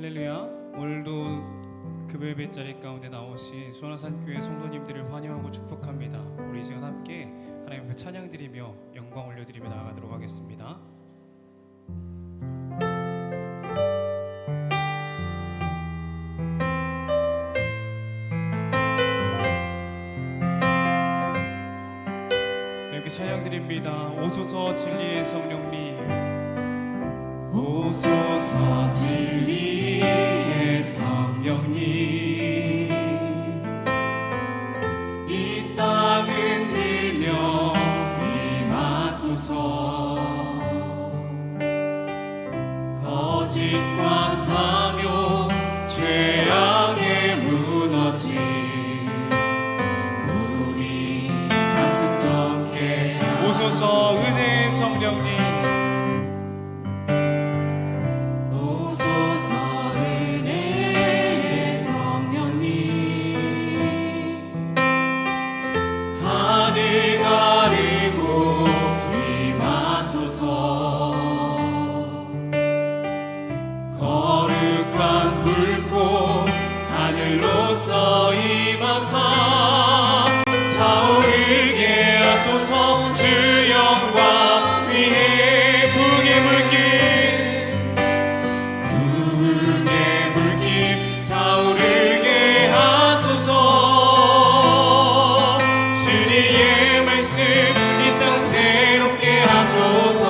할렐루야. 오늘도 금요일 자리 가운데 나오신 수원화산교회 성도님들을 환영하고 축복합니다. 우리 이 시간 함께 하나님 앞에 찬양드리며 영광 올려드리며 나아가도록 하겠습니다. 이렇게 찬양드립니다. 오소서 진리의 성령님, 오소서 진리의 성령님, 이 땅 흔들며 임하소서. 거짓과 탐욕 죄악에 무너진 우리 가슴 적게 오소서. 은혜의 성령님, 하늘로서 임하사 타오르게 하소서. 주 영광 위에 북의 불길 타오르게 하소서. 진리의 말씀 이 땅 새롭게 하소서.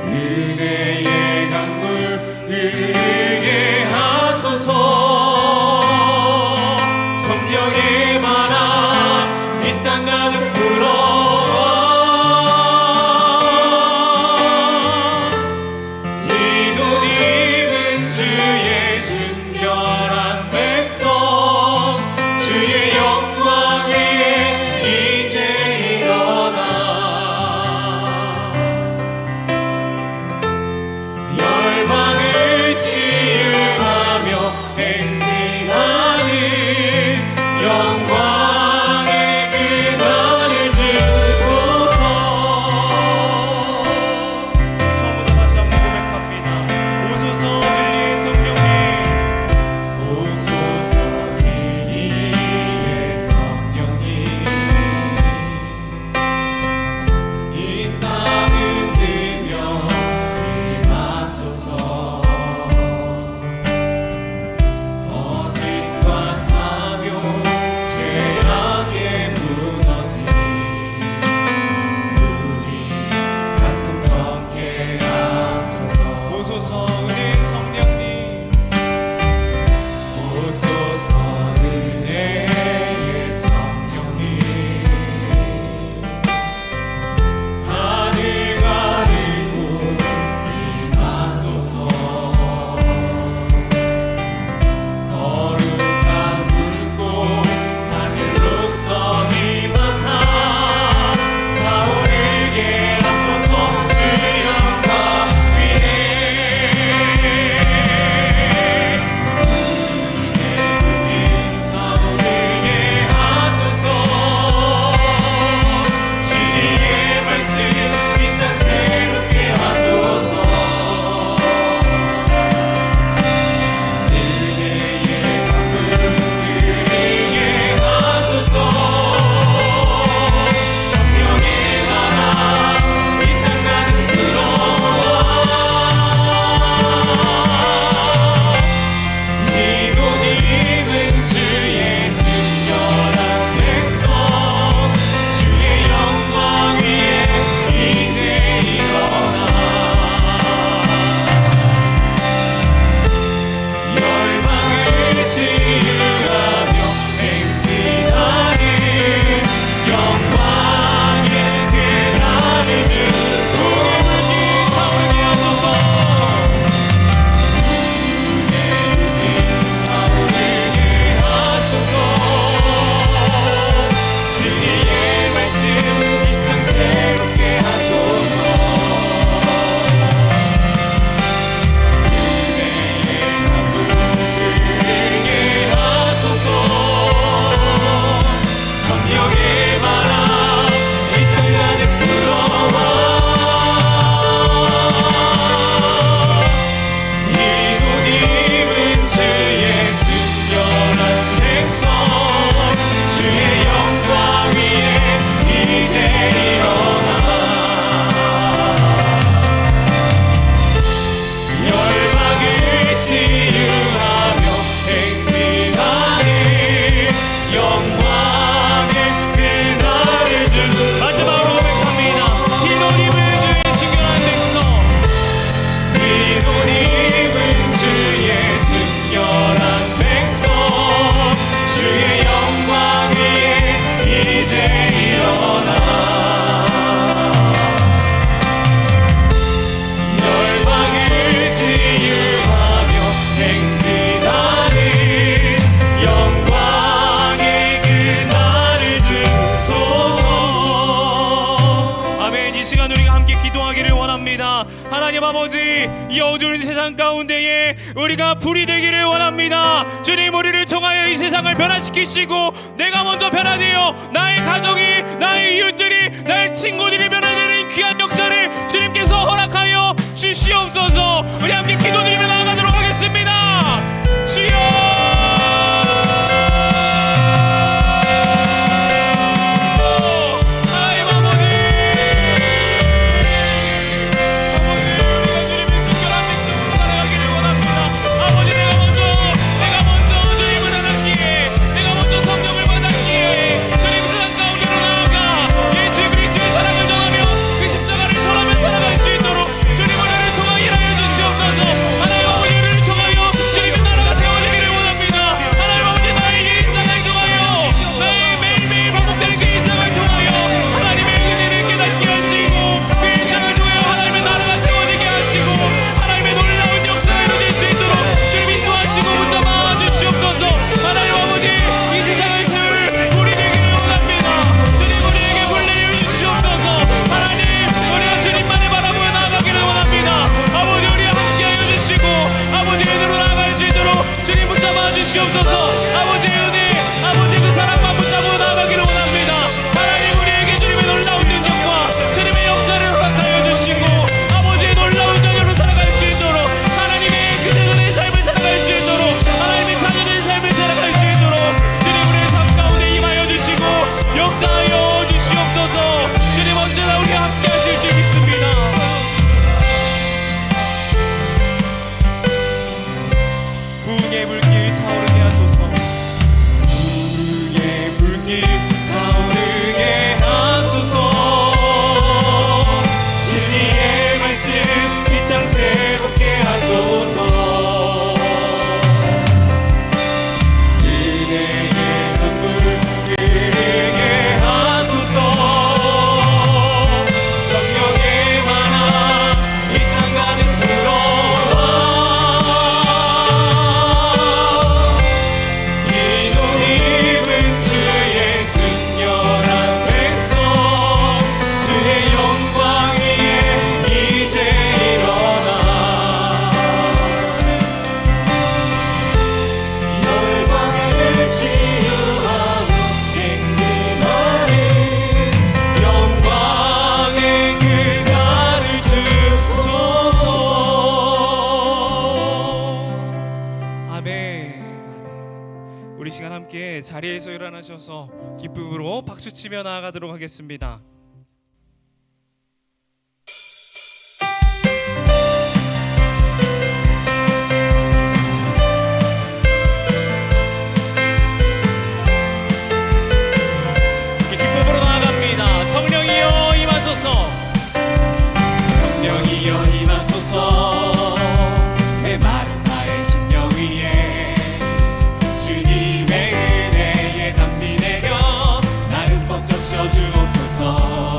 은혜의 강물 흐르게 하소서. 성령의 바람 이 땅 가득 불어와. 이 옷 입은 주의 순결한 백성, 주의 영광 위에 이제 일어나. 열방을 치 아버지, 이 어두운 세상 가운데에 우리가 불이 되기를 원합니다. 주님, 우리를 통하여 이 세상을 변화시키시고 내가 먼저 변화되어 나의 가정이, 나의 이웃들이, 나의 친구들이 변화되는 귀한 역사를 주님께서 허락하여 주시옵소서. 우리 함께 기도드리며 나아가도록 하겠습니다. 주여, 자리에서 일어나셔서 기쁨으로 박수치며 나아가도록 하겠습니다. 기쁨으로 나아갑니다. 성령이여 임하소서. 성령이여 임하소서. 내 마른 나의 심령 위에 주님의 은혜에 담비 내려 나를 번쩍 씌워주옵소서.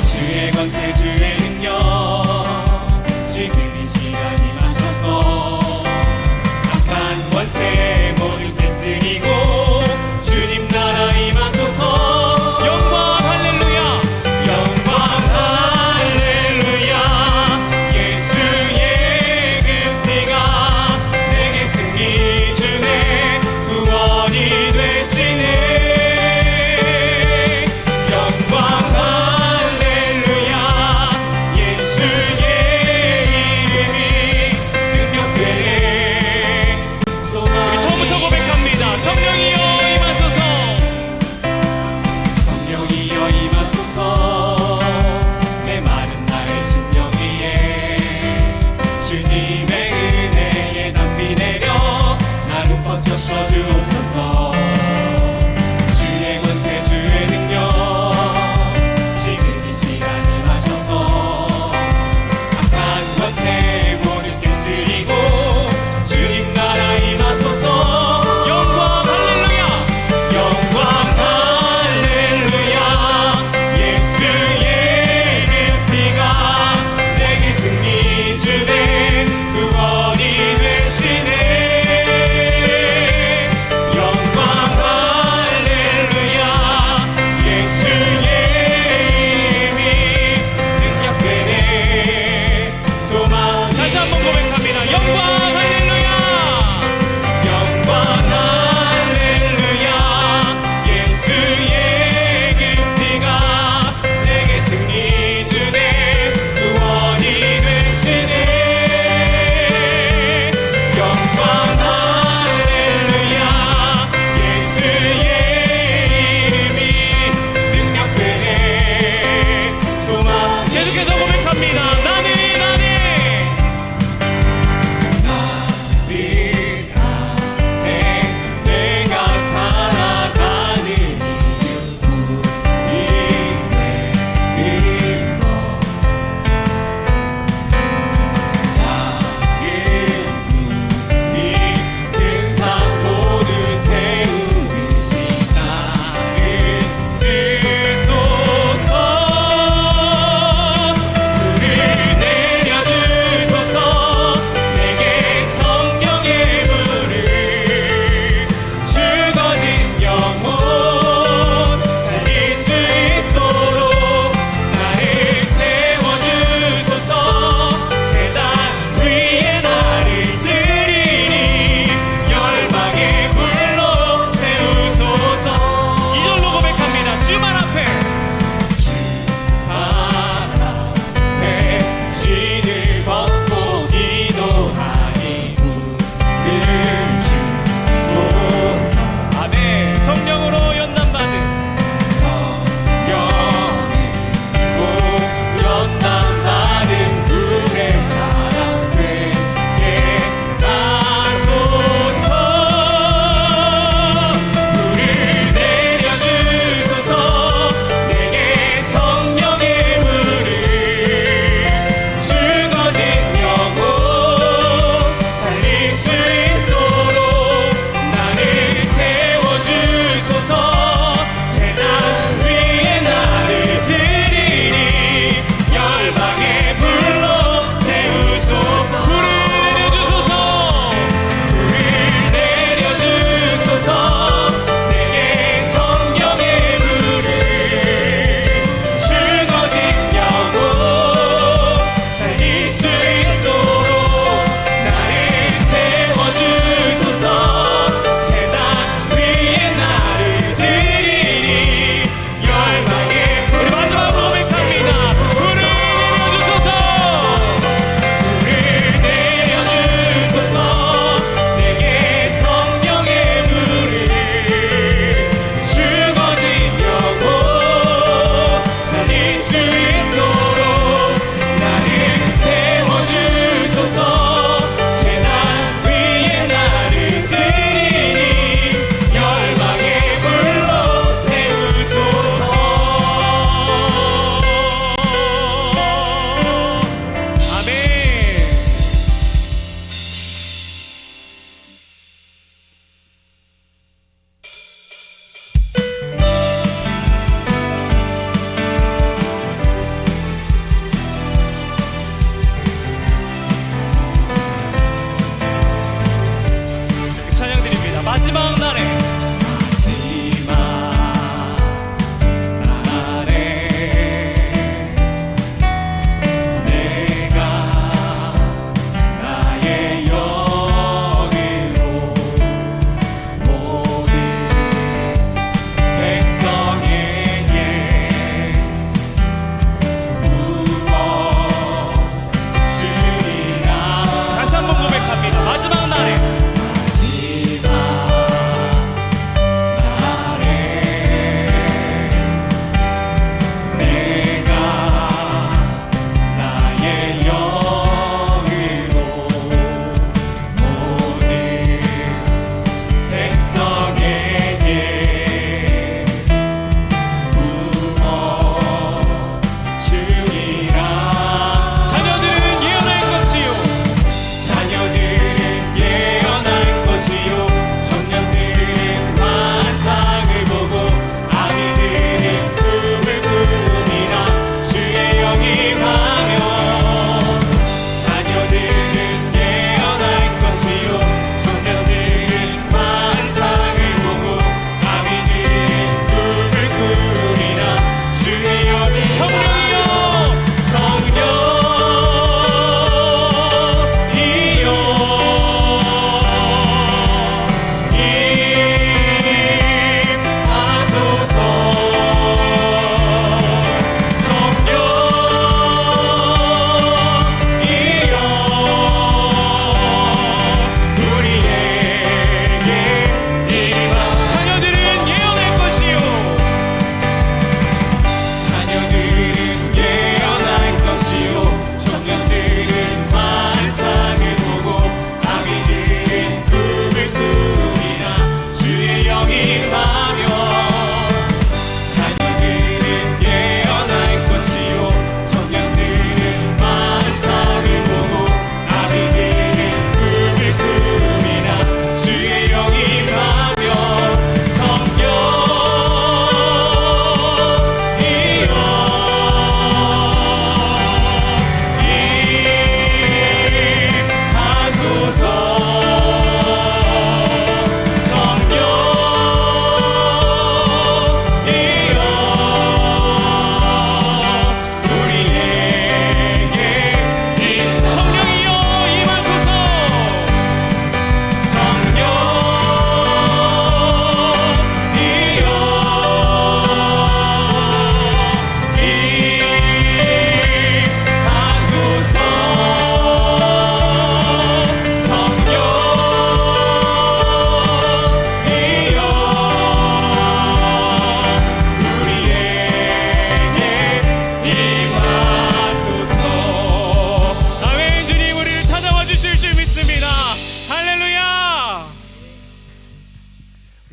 주의 권세 주의 능력 지금 이 시간 임하셔서 악한 권세 모두 깨뜨리고 주님 나라 임하소서. 영광 할렐루야 영광 할렐루야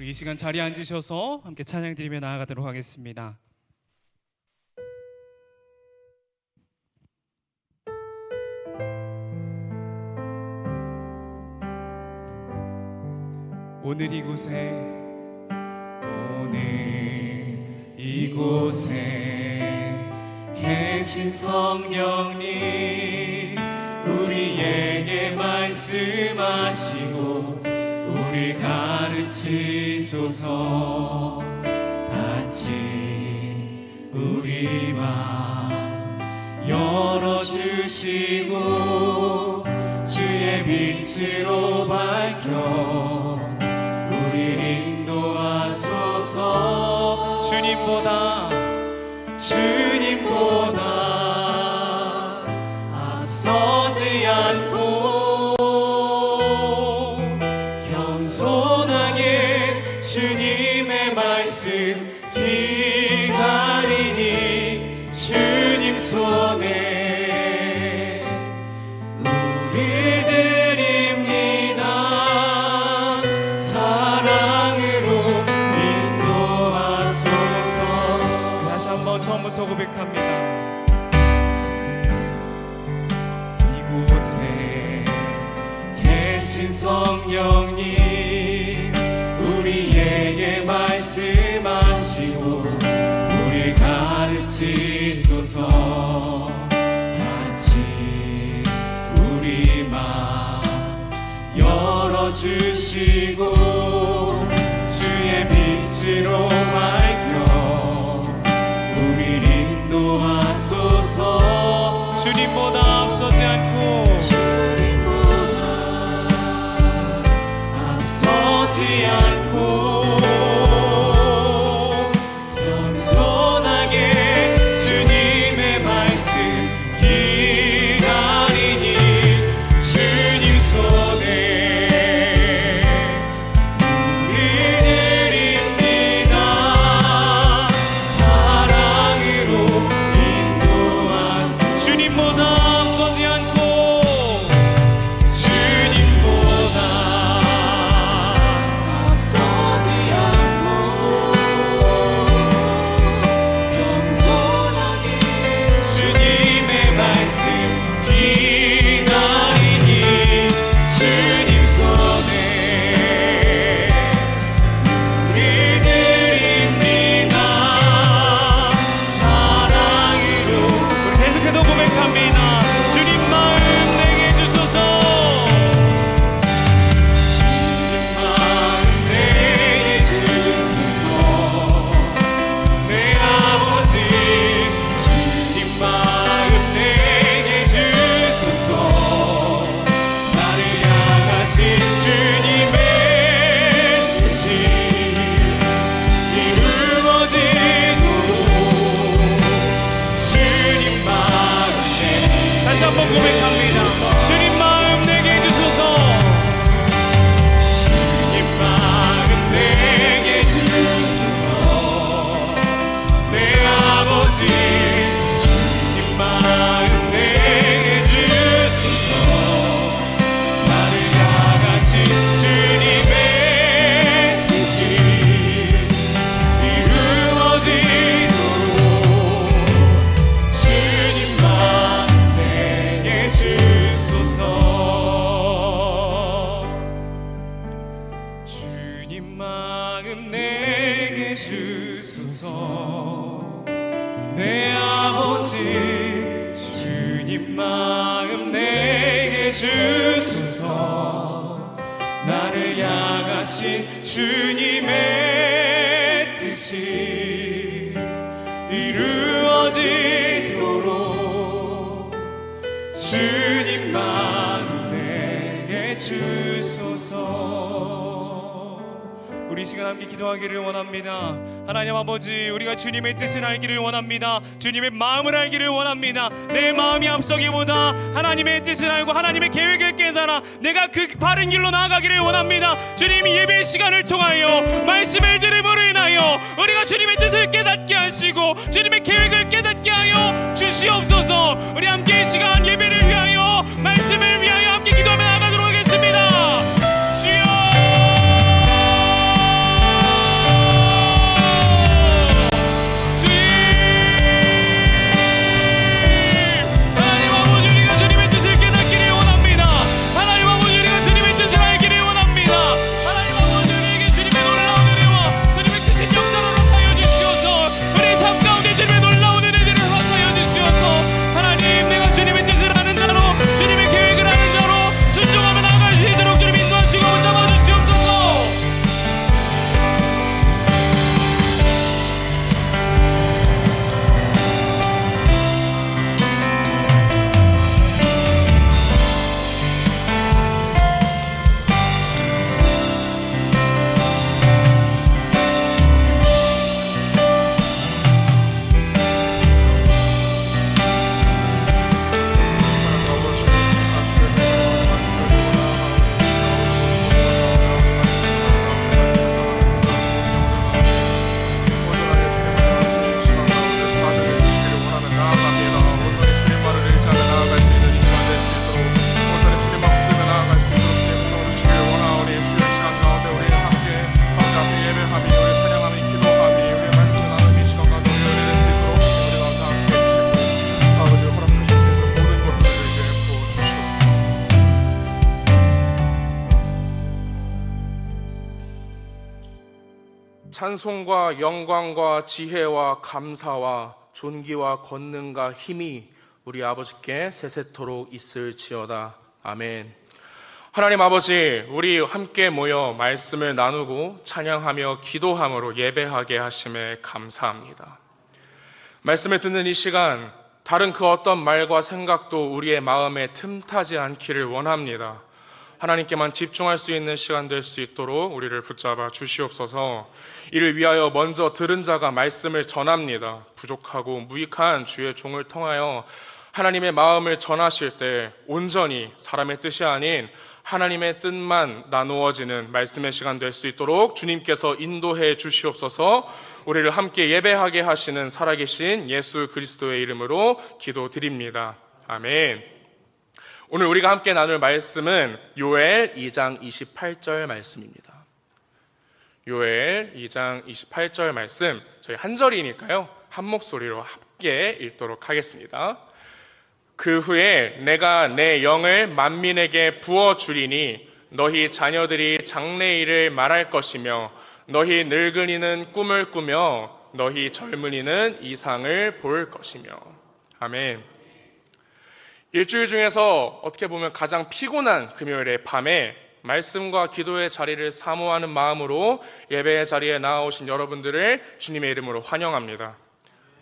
우리 이 시간 자리에 앉으셔서 함께 찬양 드리며 나아가도록 하겠습니다. 오늘 이곳에 계신 성령님 우리에게 말씀하시고 우리 가르치소서. 닫힌 우리 맘 열어주시고 주의 빛으로 밝혀 우리 인도하소서. 주님보다 앞서지 않고 겸손하게 주님의 말씀 기다리니 주님 손에 우리 드립니다. 사랑으로 인도하소서. 다시 한번 처음부터 고백합니다. 이곳에 계신 성령님 우리에게 말씀하시고 우리 가르치소서. 닫힌 우리 맘 열어주시고 주의 빛으로 밝혀 우리 인도하소서. 주님보다 앞서지 않고 않고 겸손하게 주님의 말씀 기다리니 주님 손에 우리 드립니다. 사랑으로 인도하소서. 주님보다 앞서지 않고 내 아버지 주님 마음 내게 주소서. 나를 향하신 주님의 뜻이 이루어지도록 주님 마음 내게 주소서. 우리 시간 함께 기도하기를 원합니다. 하나님 아버지, 우리가 주님의 뜻을 알기를 원합니다. 주님의 마음을 알기를 원합니다. 내 마음이 앞서기보다 하나님의 뜻을 알고 하나님의 계획을 깨달아 내가 그 바른 길로 나아가기를 원합니다. 주님이 예배 시간을 통하여 말씀을 들음으로 인하여 우리가 주님의 뜻을 깨닫게 하시고 주님의 계획을 깨닫게 하여 주시옵소서. 우리 함께 이 시간 예배를 위하여 말씀을 위하여 함께 기도하며 나아가도록 하겠습니다. 주여 찬송과 영광과 지혜와 감사와 존귀와 권능과 힘이 우리 아버지께 세세토록 있을지어다. 아멘. 하나님 아버지, 우리 함께 모여 말씀을 나누고 찬양하며 기도함으로 예배하게 하심에 감사합니다. 말씀을 듣는 이 시간, 다른 그 어떤 말과 생각도 우리의 마음에 틈타지 않기를 원합니다. 하나님께만 집중할 수 있는 시간 될 수 있도록 우리를 붙잡아 주시옵소서. 이를 위하여 먼저 들은 자가 말씀을 전합니다. 부족하고 무익한 주의 종을 통하여 하나님의 마음을 전하실 때 온전히 사람의 뜻이 아닌 하나님의 뜻만 나누어지는 말씀의 시간 될 수 있도록 주님께서 인도해 주시옵소서. 우리를 함께 예배하게 하시는 살아계신 예수 그리스도의 이름으로 기도드립니다. 아멘. 오늘 우리가 함께 나눌 말씀은 요엘 2장 28절 말씀입니다. 요엘 2장 28절 말씀, 저희 한 절이니까요, 한 목소리로 함께 읽도록 하겠습니다. 그 후에 내가 내 영을 만민에게 부어주리니 너희 자녀들이 장래일을 말할 것이며 너희 늙은이는 꿈을 꾸며 너희 젊은이는 이상을 볼 것이며. 아멘. 일주일 중에서 어떻게 보면 가장 피곤한 금요일의 밤에 말씀과 기도의 자리를 사모하는 마음으로 예배의 자리에 나아오신 여러분들을 주님의 이름으로 환영합니다.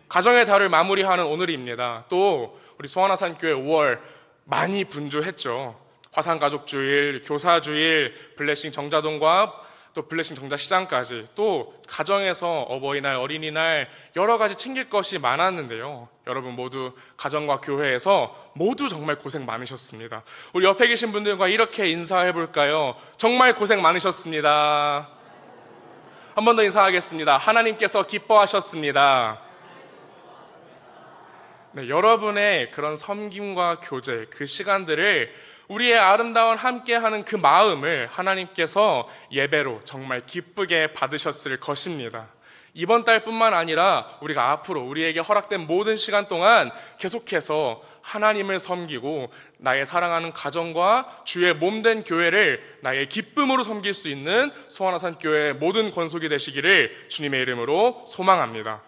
가정의 달을 마무리하는 오늘입니다. 또 우리 소환화산교회 5월 많이 분주했죠. 화산가족주일, 교사주일, 블레싱 정자동과 또 블레싱 정자시장까지, 또 가정에서 어버이날, 어린이날 여러 가지 챙길 것이 많았는데요. 여러분 모두 가정과 교회에서 모두 정말 고생 많으셨습니다. 우리 옆에 계신 분들과 이렇게 인사해 볼까요? 정말 고생 많으셨습니다. 한 번 더 인사하겠습니다. 하나님께서 기뻐하셨습니다. 네, 여러분의 그런 섬김과 교제, 그 시간들을 우리의 아름다운 함께하는 그 마음을 하나님께서 예배로 정말 기쁘게 받으셨을 것입니다. 이번 달뿐만 아니라 우리가 앞으로 우리에게 허락된 모든 시간 동안 계속해서 하나님을 섬기고 나의 사랑하는 가정과 주의 몸된 교회를 나의 기쁨으로 섬길 수 있는 소환화산교회의 모든 권속이 되시기를 주님의 이름으로 소망합니다.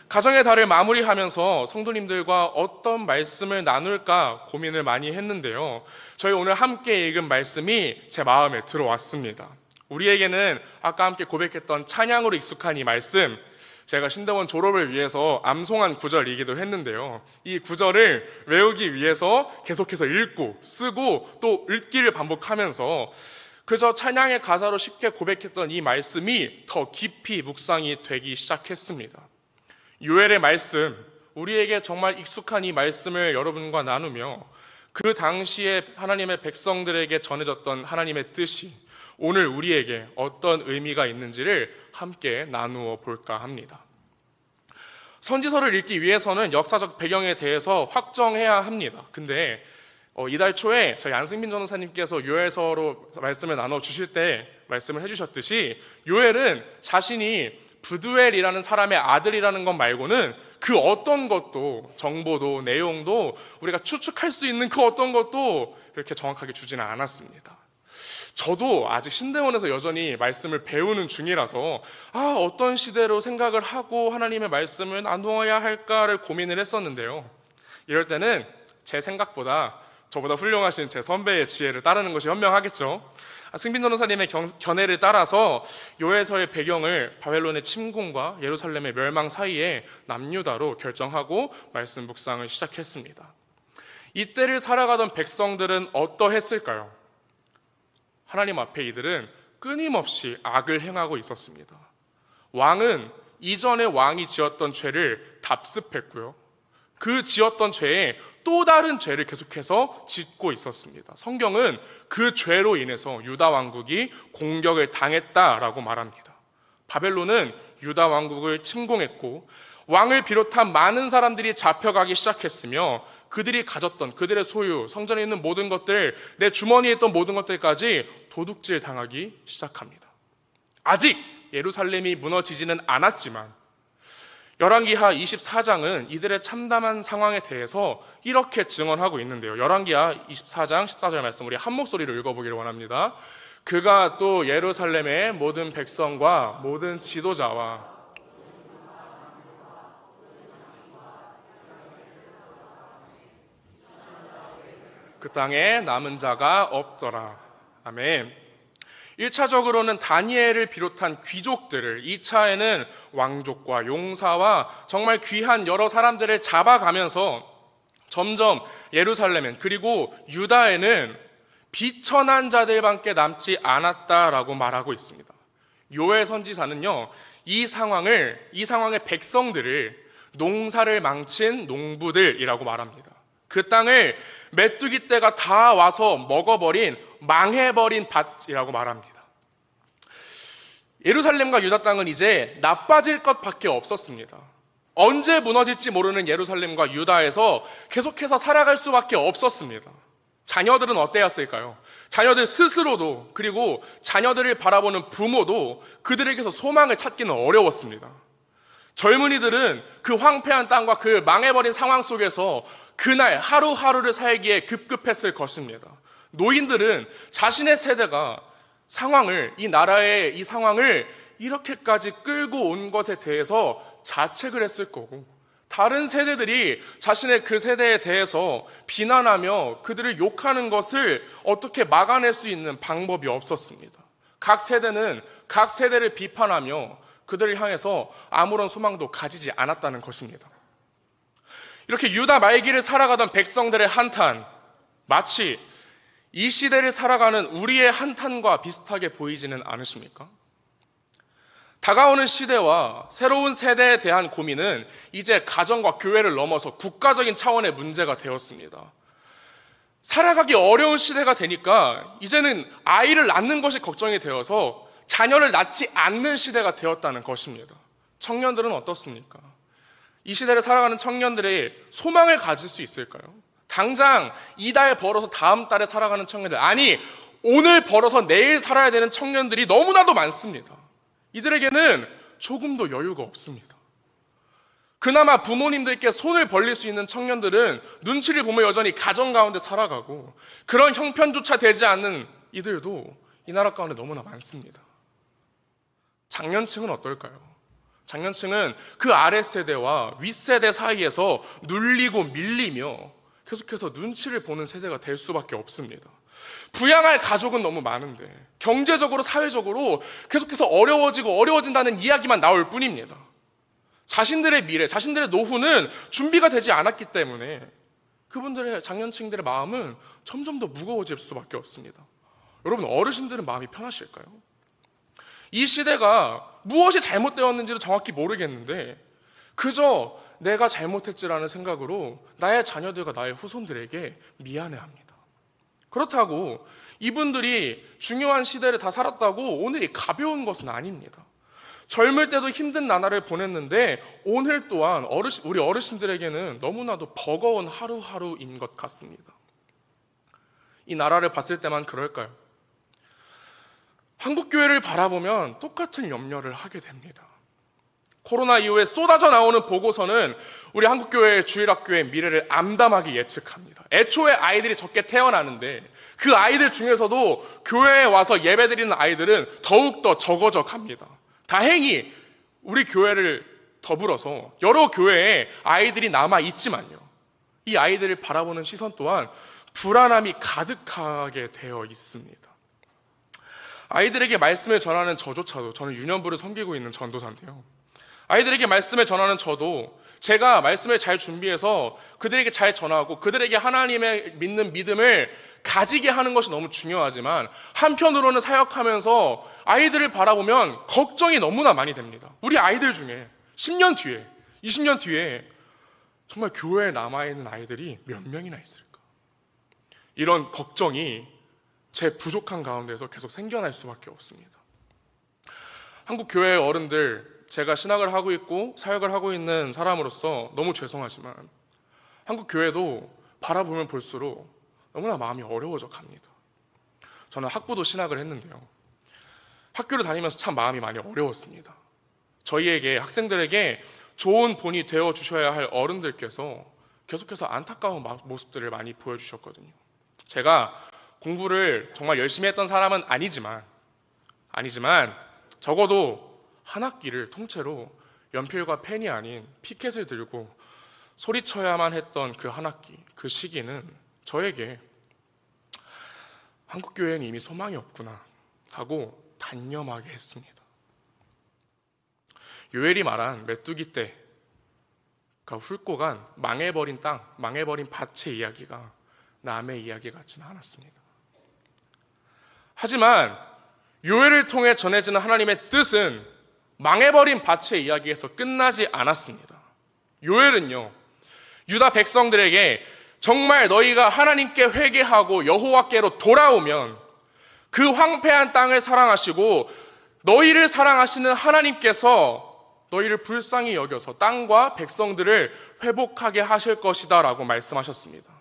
가정의 달을 마무리하면서 성도님들과 어떤 말씀을 나눌까 고민을 많이 했는데요. 저희 오늘 함께 읽은 말씀이 제 마음에 들어왔습니다. 우리에게는 아까 함께 고백했던 찬양으로 익숙한 이 말씀, 제가 신대원 졸업을 위해서 암송한 구절이기도 했는데요. 이 구절을 외우기 위해서 계속해서 읽고 쓰고 또 읽기를 반복하면서 그저 찬양의 가사로 쉽게 고백했던 이 말씀이 더 깊이 묵상이 되기 시작했습니다. 요엘의 말씀, 우리에게 정말 익숙한 이 말씀을 여러분과 나누며 그 당시에 하나님의 백성들에게 전해졌던 하나님의 뜻이 오늘 우리에게 어떤 의미가 있는지를 함께 나누어 볼까 합니다. 선지서를 읽기 위해서는 역사적 배경에 대해서 확정해야 합니다. 근데 이달 초에 저희 안승민 전도사님께서 요엘서로 말씀을 나눠주실 때 말씀을 해주셨듯이 요엘은 자신이 부두엘이라는 사람의 아들이라는 것 말고는 그 어떤 것도, 정보도 내용도 우리가 추측할 수 있는 그 어떤 것도 이렇게 정확하게 주지는 않았습니다. 저도 아직 신대원에서 여전히 말씀을 배우는 중이라서 어떤 시대로 생각을 하고 하나님의 말씀을 나누어야 할까를 고민을 했었는데요. 이럴 때는 제 생각보다 저보다 훌륭하신 제 선배의 지혜를 따르는 것이 현명하겠죠. 승빈 전도사님의 견해를 따라서 요엘서의 배경을 바벨론의 침공과 예루살렘의 멸망 사이에 남유다로 결정하고 말씀 묵상을 시작했습니다. 이때를 살아가던 백성들은 어떠했을까요? 하나님 앞에 이들은 끊임없이 악을 행하고 있었습니다. 왕은 이전에 왕이 지었던 죄를 답습했고요. 그 지었던 죄에 또 다른 죄를 계속해서 짓고 있었습니다. 성경은 그 죄로 인해서 유다 왕국이 공격을 당했다라고 말합니다. 바벨론은 유다 왕국을 침공했고 왕을 비롯한 많은 사람들이 잡혀가기 시작했으며 그들이 가졌던 그들의 소유, 성전에 있는 모든 것들, 내 주머니에 있던 모든 것들까지 도둑질 당하기 시작합니다. 아직 예루살렘이 무너지지는 않았지만 열왕기하 24장은 이들의 참담한 상황에 대해서 이렇게 증언하고 있는데요. 열왕기하 24장 14절 말씀 우리 한 목소리로 읽어보기를 원합니다. 그가 또 예루살렘의 모든 백성과 모든 지도자와 그 땅에 남은 자가 없더라. 아멘. 1차적으로는 다니엘을 비롯한 귀족들을, 2차에는 왕족과 용사와 정말 귀한 여러 사람들을 잡아가면서 점점 예루살렘엔, 그리고 유다에는 비천한 자들밖에 남지 않았다라고 말하고 있습니다. 요엘 선지자는요, 이 상황의 백성들을 농사를 망친 농부들이라고 말합니다. 그 땅을 메뚜기 떼가 다 와서 먹어버린, 망해버린 밭이라고 말합니다. 예루살렘과 유다 땅은 이제 나빠질 것밖에 없었습니다. 언제 무너질지 모르는 예루살렘과 유다에서 계속해서 살아갈 수밖에 없었습니다. 자녀들은 어때였을까요? 자녀들 스스로도, 그리고 자녀들을 바라보는 부모도 그들에게서 소망을 찾기는 어려웠습니다. 젊은이들은 그 황폐한 땅과 그 망해버린 상황 속에서 그날 하루하루를 살기에 급급했을 것입니다. 노인들은 자신의 세대가 이 나라의 이 상황을 이렇게까지 끌고 온 것에 대해서 자책을 했을 거고, 다른 세대들이 자신의 그 세대에 대해서 비난하며 그들을 욕하는 것을 어떻게 막아낼 수 있는 방법이 없었습니다. 각 세대는 각 세대를 비판하며 그들을 향해서 아무런 소망도 가지지 않았다는 것입니다. 이렇게 유다 말기를 살아가던 백성들의 한탄, 마치 이 시대를 살아가는 우리의 한탄과 비슷하게 보이지는 않으십니까? 다가오는 시대와 새로운 세대에 대한 고민은 이제 가정과 교회를 넘어서 국가적인 차원의 문제가 되었습니다. 살아가기 어려운 시대가 되니까 이제는 아이를 낳는 것이 걱정이 되어서 자녀를 낳지 않는 시대가 되었다는 것입니다. 청년들은 어떻습니까? 이 시대를 살아가는 청년들의 소망을 가질 수 있을까요? 당장 이달 벌어서 다음 달에 살아가는 청년들, 아니 오늘 벌어서 내일 살아야 되는 청년들이 너무나도 많습니다. 이들에게는 조금도 여유가 없습니다. 그나마 부모님들께 손을 벌릴 수 있는 청년들은 눈치를 보며 여전히 가정 가운데 살아가고, 그런 형편조차 되지 않는 이들도 이 나라 가운데 너무나 많습니다. 장년층은 어떨까요? 장년층은 그 아랫세대와 윗세대 사이에서 눌리고 밀리며 계속해서 눈치를 보는 세대가 될 수밖에 없습니다. 부양할 가족은 너무 많은데 경제적으로, 사회적으로 계속해서 어려워진다는 이야기만 나올 뿐입니다. 자신들의 미래, 자신들의 노후는 준비가 되지 않았기 때문에 그분들의 장년층들의 마음은 점점 더 무거워질 수밖에 없습니다. 여러분, 어르신들은 마음이 편하실까요? 이 시대가 무엇이 잘못되었는지도 정확히 모르겠는데 그저 내가 잘못했지라는 생각으로 나의 자녀들과 나의 후손들에게 미안해합니다. 그렇다고 이분들이 중요한 시대를 다 살았다고 오늘이 가벼운 것은 아닙니다. 젊을 때도 힘든 나날을 보냈는데 오늘 또한 우리 어르신들에게는 너무나도 버거운 하루하루인 것 같습니다. 이 나라를 봤을 때만 그럴까요? 한국교회를 바라보면 똑같은 염려를 하게 됩니다. 코로나 이후에 쏟아져 나오는 보고서는 우리 한국교회의 주일학교의 미래를 암담하게 예측합니다. 애초에 아이들이 적게 태어나는데 그 아이들 중에서도 교회에 와서 예배드리는 아이들은 더욱더 적어져 갑니다. 다행히 우리 교회를 더불어서 여러 교회에 아이들이 남아있지만요, 이 아이들을 바라보는 시선 또한 불안함이 가득하게 되어 있습니다. 아이들에게 말씀을 전하는 저조차도, 저는 유년부를 섬기고 있는 전도사인데요, 아이들에게 말씀을 전하는 저도 제가 말씀을 잘 준비해서 그들에게 잘 전하고 그들에게 하나님의 믿는 믿음을 가지게 하는 것이 너무 중요하지만 한편으로는 사역하면서 아이들을 바라보면 걱정이 너무나 많이 됩니다. 우리 아이들 중에 10년 뒤에, 20년 뒤에 정말 교회에 남아있는 아이들이 몇 명이나 있을까? 이런 걱정이 제 부족한 가운데서 계속 생겨날 수밖에 없습니다. 한국 교회의 어른들, 제가 신학을 하고 있고 사역을 하고 있는 사람으로서 너무 죄송하지만 한국 교회도 바라보면 볼수록 너무나 마음이 어려워져 갑니다. 저는 학부도 신학을 했는데요, 학교를 다니면서 참 마음이 많이 어려웠습니다. 저희에게, 학생들에게 좋은 본이 되어주셔야 할 어른들께서 계속해서 안타까운 모습들을 많이 보여주셨거든요. 제가 공부를 정말 열심히 했던 사람은 아니지만 적어도 한 학기를 통째로 연필과 펜이 아닌 피켓을 들고 소리쳐야만 했던 그 한 학기, 그 시기는 저에게 한국교회는 이미 소망이 없구나 하고 단념하게 했습니다. 요엘이 말한 메뚜기 떼가 훑고 간 망해버린 땅, 망해버린 밭의 이야기가 남의 이야기 같지는 않았습니다. 하지만 요엘을 통해 전해지는 하나님의 뜻은 망해버린 밭의 이야기에서 끝나지 않았습니다. 요엘은요, 유다 백성들에게 정말 너희가 하나님께 회개하고 여호와께로 돌아오면 그 황폐한 땅을 사랑하시고 너희를 사랑하시는 하나님께서 너희를 불쌍히 여겨서 땅과 백성들을 회복하게 하실 것이다 라고 말씀하셨습니다.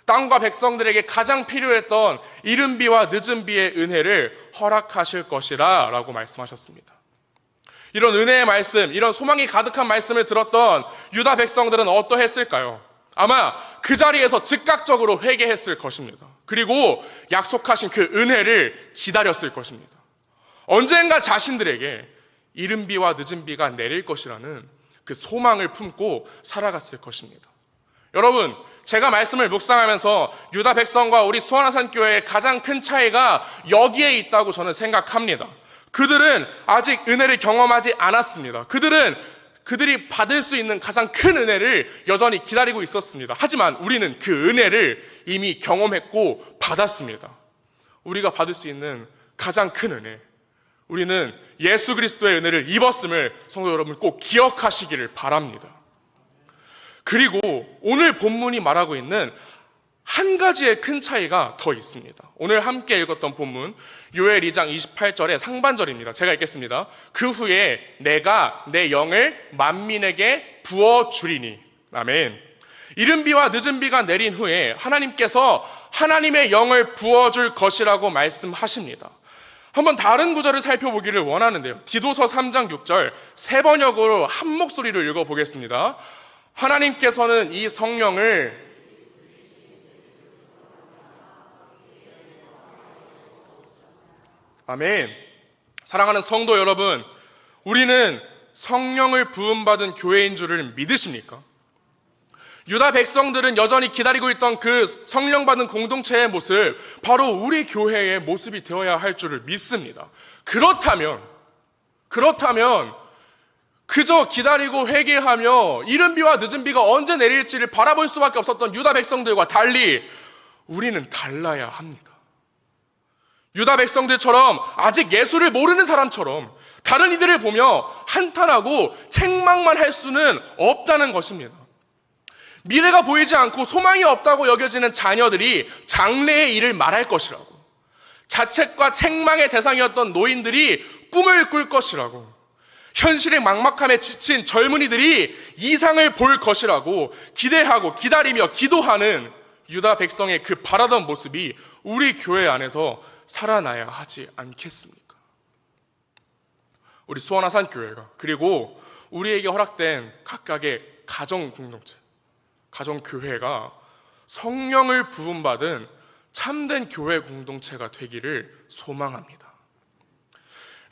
땅과 백성들에게 가장 필요했던 이른 비와 늦은 비의 은혜를 허락하실 것이라 라고 말씀하셨습니다. 이런 은혜의 말씀, 이런 소망이 가득한 말씀을 들었던 유다 백성들은 어떠했을까요? 아마 그 자리에서 즉각적으로 회개했을 것입니다. 그리고 약속하신 그 은혜를 기다렸을 것입니다. 언젠가 자신들에게 이른 비와 늦은 비가 내릴 것이라는 그 소망을 품고 살아갔을 것입니다. 여러분, 제가 말씀을 묵상하면서 유다 백성과 우리 수원화산교회의 가장 큰 차이가 여기에 있다고 저는 생각합니다. 그들은 아직 은혜를 경험하지 않았습니다. 그들이 받을 수 있는 가장 큰 은혜를 여전히 기다리고 있었습니다. 하지만 우리는 그 은혜를 이미 경험했고 받았습니다. 우리가 받을 수 있는 가장 큰 은혜, 우리는 예수 그리스도의 은혜를 입었음을 성도 여러분 꼭 기억하시기를 바랍니다. 그리고 오늘 본문이 말하고 있는 한 가지의 큰 차이가 더 있습니다. 오늘 함께 읽었던 본문 요엘 2장 28절의 상반절입니다. 제가 읽겠습니다. 그 후에 내가 내 영을 만민에게 부어주리니. 아멘. 이른 비와 늦은 비가 내린 후에 하나님께서 하나님의 영을 부어줄 것이라고 말씀하십니다. 한번 다른 구절을 살펴보기를 원하는데요. 디도서 3장 6절 세 번역으로 한 목소리로 읽어보겠습니다. 하나님께서는 이 성령을 아멘. 사랑하는 성도 여러분, 우리는 성령을 부음받은 교회인 줄을 믿으십니까? 유다 백성들은 여전히 기다리고 있던 그 성령 받은 공동체의 모습, 바로 우리 교회의 모습이 되어야 할 줄을 믿습니다. 그렇다면 그저 기다리고 회개하며 이른 비와 늦은 비가 언제 내릴지를 바라볼 수밖에 없었던 유다 백성들과 달리 우리는 달라야 합니다. 유다 백성들처럼 아직 예수를 모르는 사람처럼 다른 이들을 보며 한탄하고 책망만 할 수는 없다는 것입니다. 미래가 보이지 않고 소망이 없다고 여겨지는 자녀들이 장래의 일을 말할 것이라고, 자책과 책망의 대상이었던 노인들이 꿈을 꿀 것이라고, 현실의 막막함에 지친 젊은이들이 이상을 볼 것이라고 기대하고 기다리며 기도하는 유다 백성의 그 바라던 모습이 우리 교회 안에서 살아나야 하지 않겠습니까? 우리 수원화산교회가, 그리고 우리에게 허락된 각각의 가정 공동체, 가정교회가 성령을 부음받은 참된 교회 공동체가 되기를 소망합니다.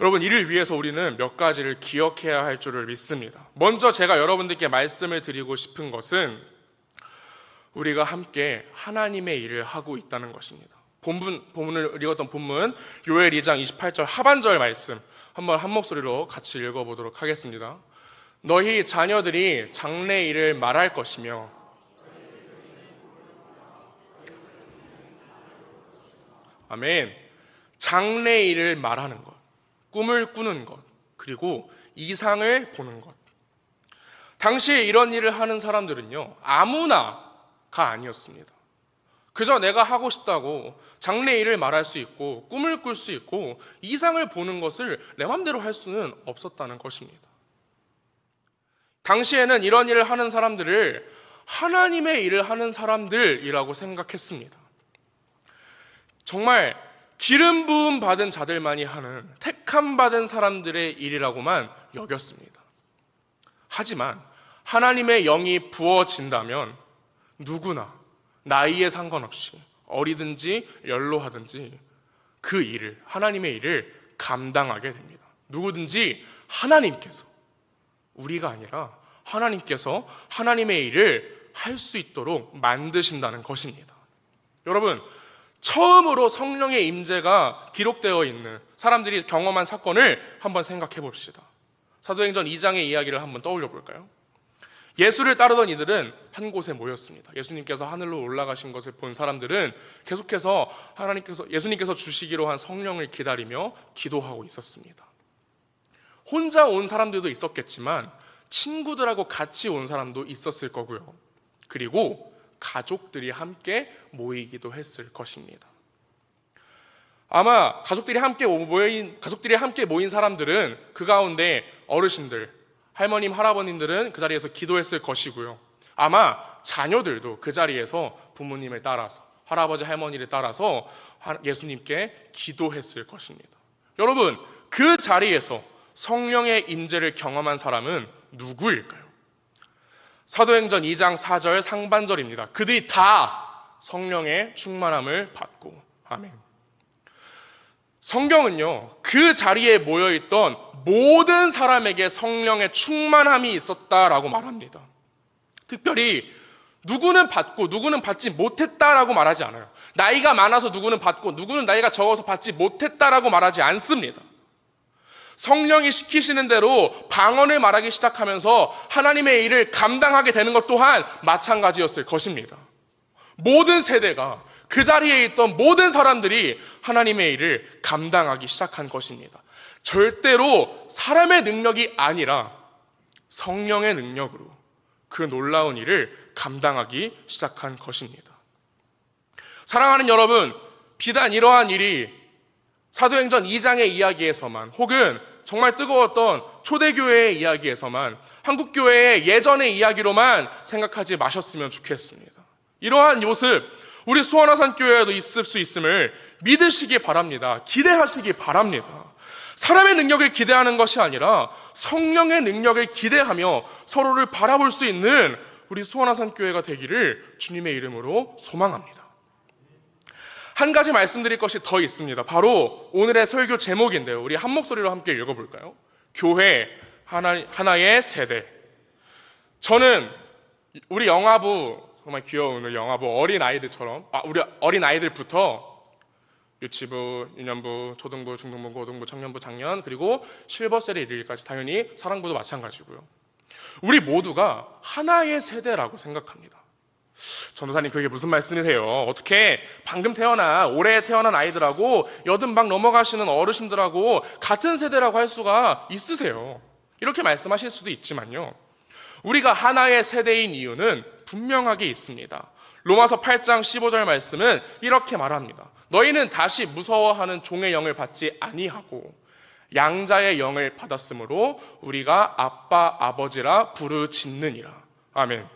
여러분, 이를 위해서 우리는 몇 가지를 기억해야 할 줄을 믿습니다. 먼저 제가 여러분들께 말씀을 드리고 싶은 것은 우리가 함께 하나님의 일을 하고 있다는 것입니다. 본문을 읽었던 본문 요엘 2장 28절 하반절 말씀 한번 한 목소리로 같이 읽어보도록 하겠습니다. 너희 자녀들이 장래 일을 말할 것이며 아멘. 장래 일을 말하는 것, 꿈을 꾸는 것, 그리고 이상을 보는 것. 당시에 이런 일을 하는 사람들은요, 아무나가 아니었습니다. 그저 내가 하고 싶다고 장래 일을 말할 수 있고 꿈을 꿀 수 있고 이상을 보는 것을 내 맘대로 할 수는 없었다는 것입니다. 당시에는 이런 일을 하는 사람들을 하나님의 일을 하는 사람들이라고 생각했습니다. 정말 기름 부음 받은 자들만이 하는 택함 받은 사람들의 일이라고만 여겼습니다. 하지만 하나님의 영이 부어진다면 누구나 나이에 상관없이 어리든지 연로하든지 그 일을, 하나님의 일을 감당하게 됩니다. 누구든지 하나님께서, 우리가 아니라 하나님께서 하나님의 일을 할 수 있도록 만드신다는 것입니다. 여러분, 처음으로 성령의 임재가 기록되어 있는 사람들이 경험한 사건을 한번 생각해 봅시다. 사도행전 2장의 이야기를 한번 떠올려 볼까요? 예수를 따르던 이들은 한 곳에 모였습니다. 예수님께서 하늘로 올라가신 것을 본 사람들은 계속해서 예수님께서 주시기로 한 성령을 기다리며 기도하고 있었습니다. 혼자 온 사람들도 있었겠지만 친구들하고 같이 온 사람도 있었을 거고요. 그리고 가족들이 함께 모이기도 했을 것입니다. 아마 가족들이 함께 모인 사람들은 그 가운데 어르신들, 할머님, 할아버님들은 그 자리에서 기도했을 것이고요. 아마 자녀들도 그 자리에서 부모님을 따라서, 할아버지, 할머니를 따라서 예수님께 기도했을 것입니다. 여러분, 그 자리에서 성령의 임재를 경험한 사람은 누구일까요? 사도행전 2장 4절 상반절입니다. 그들이 다 성령의 충만함을 받고. 아멘. 성경은요, 그 자리에 모여있던 모든 사람에게 성령의 충만함이 있었다라고 말합니다. 특별히 누구는 받고 누구는 받지 못했다라고 말하지 않아요. 나이가 많아서 누구는 받고 누구는 나이가 적어서 받지 못했다라고 말하지 않습니다. 성령이 시키시는 대로 방언을 말하기 시작하면서 하나님의 일을 감당하게 되는 것 또한 마찬가지였을 것입니다. 모든 세대가, 그 자리에 있던 모든 사람들이 하나님의 일을 감당하기 시작한 것입니다. 절대로 사람의 능력이 아니라 성령의 능력으로 그 놀라운 일을 감당하기 시작한 것입니다. 사랑하는 여러분, 비단 이러한 일이 사도행전 2장의 이야기에서만, 혹은 정말 뜨거웠던 초대교회의 이야기에서만, 한국교회의 예전의 이야기로만 생각하지 마셨으면 좋겠습니다. 이러한 모습, 우리 수원화산교회에도 있을 수 있음을 믿으시기 바랍니다. 기대하시기 바랍니다. 사람의 능력을 기대하는 것이 아니라 성령의 능력을 기대하며 서로를 바라볼 수 있는 우리 수원화산교회가 되기를 주님의 이름으로 소망합니다. 한 가지 말씀드릴 것이 더 있습니다. 바로 오늘의 설교 제목인데요. 우리 한 목소리로 함께 읽어볼까요? 교회 하나의 세대. 저는 우리 영화부, 정말 귀여운 우리 영화부 어린아이들처럼, 우리 어린아이들부터 유치부, 유년부, 초등부, 중등부, 고등부, 청년부, 장년, 그리고 실버셀에 이르기까지 당연히 사랑부도 마찬가지고요. 우리 모두가 하나의 세대라고 생각합니다. 전도사님, 그게 무슨 말씀이세요? 어떻게 방금 올해 태어난 아이들하고 막 넘어가시는 어르신들하고 같은 세대라고 할 수가 있으세요? 이렇게 말씀하실 수도 있지만요. 우리가 하나의 세대인 이유는 분명하게 있습니다. 로마서 8장 15절 말씀은 이렇게 말합니다. 너희는 다시 무서워하는 종의 영을 받지 아니하고 양자의 영을 받았으므로 우리가 아빠, 아버지라 부르짖느니라. 아멘.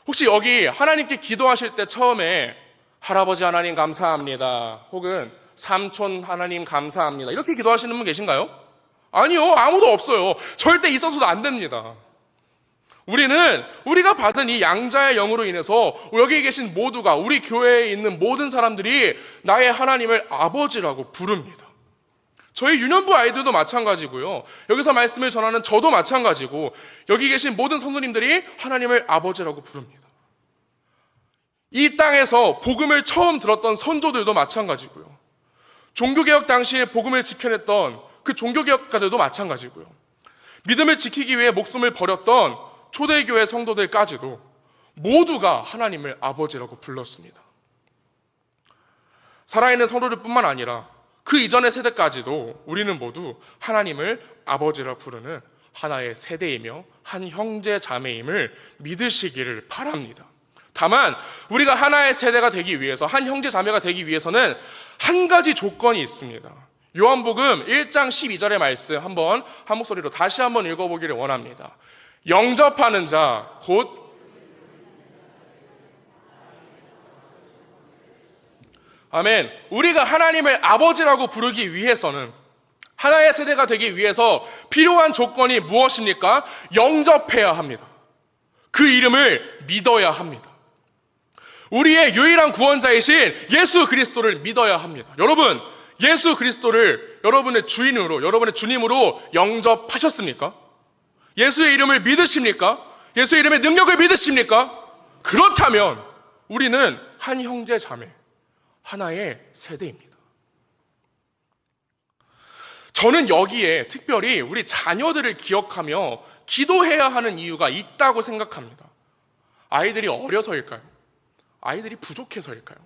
혹시 여기 하나님께 기도하실 때 처음에 할아버지 하나님 감사합니다, 혹은 삼촌 하나님 감사합니다, 이렇게 기도하시는 분 계신가요? 아니요, 아무도 없어요. 절대 있어서도 안 됩니다. 우리가 받은 이 양자의 영으로 인해서 여기 계신 모두가, 우리 교회에 있는 모든 사람들이 나의 하나님을 아버지라고 부릅니다. 저희 유년부 아이들도 마찬가지고요. 여기서 말씀을 전하는 저도 마찬가지고, 여기 계신 모든 성도님들이 하나님을 아버지라고 부릅니다. 이 땅에서 복음을 처음 들었던 선조들도 마찬가지고요. 종교개혁 당시에 복음을 지켜냈던 그 종교개혁가들도 마찬가지고요. 믿음을 지키기 위해 목숨을 버렸던 초대교회 성도들까지도 모두가 하나님을 아버지라고 불렀습니다. 살아있는 성도들 뿐만 아니라 그 이전의 세대까지도 우리는 모두 하나님을 아버지라 부르는 하나의 세대이며 한 형제 자매임을 믿으시기를 바랍니다. 다만 우리가 하나의 세대가 되기 위해서, 한 형제 자매가 되기 위해서는 한 가지 조건이 있습니다. 요한복음 1장 12절의 말씀 한번 한 목소리로 다시 한번 읽어보기를 원합니다. 영접하는 자 곧 아멘. 우리가 하나님을 아버지라고 부르기 위해서는, 하나의 세대가 되기 위해서 필요한 조건이 무엇입니까? 영접해야 합니다. 그 이름을 믿어야 합니다. 우리의 유일한 구원자이신 예수 그리스도를 믿어야 합니다. 여러분, 예수 그리스도를 여러분의 주인으로, 여러분의 주님으로 영접하셨습니까? 예수의 이름을 믿으십니까? 예수의 이름의 능력을 믿으십니까? 그렇다면 우리는 한 형제 자매, 하나의 세대입니다. 저는 여기에 특별히 우리 자녀들을 기억하며 기도해야 하는 이유가 있다고 생각합니다. 아이들이 어려서일까요? 아이들이 부족해서일까요?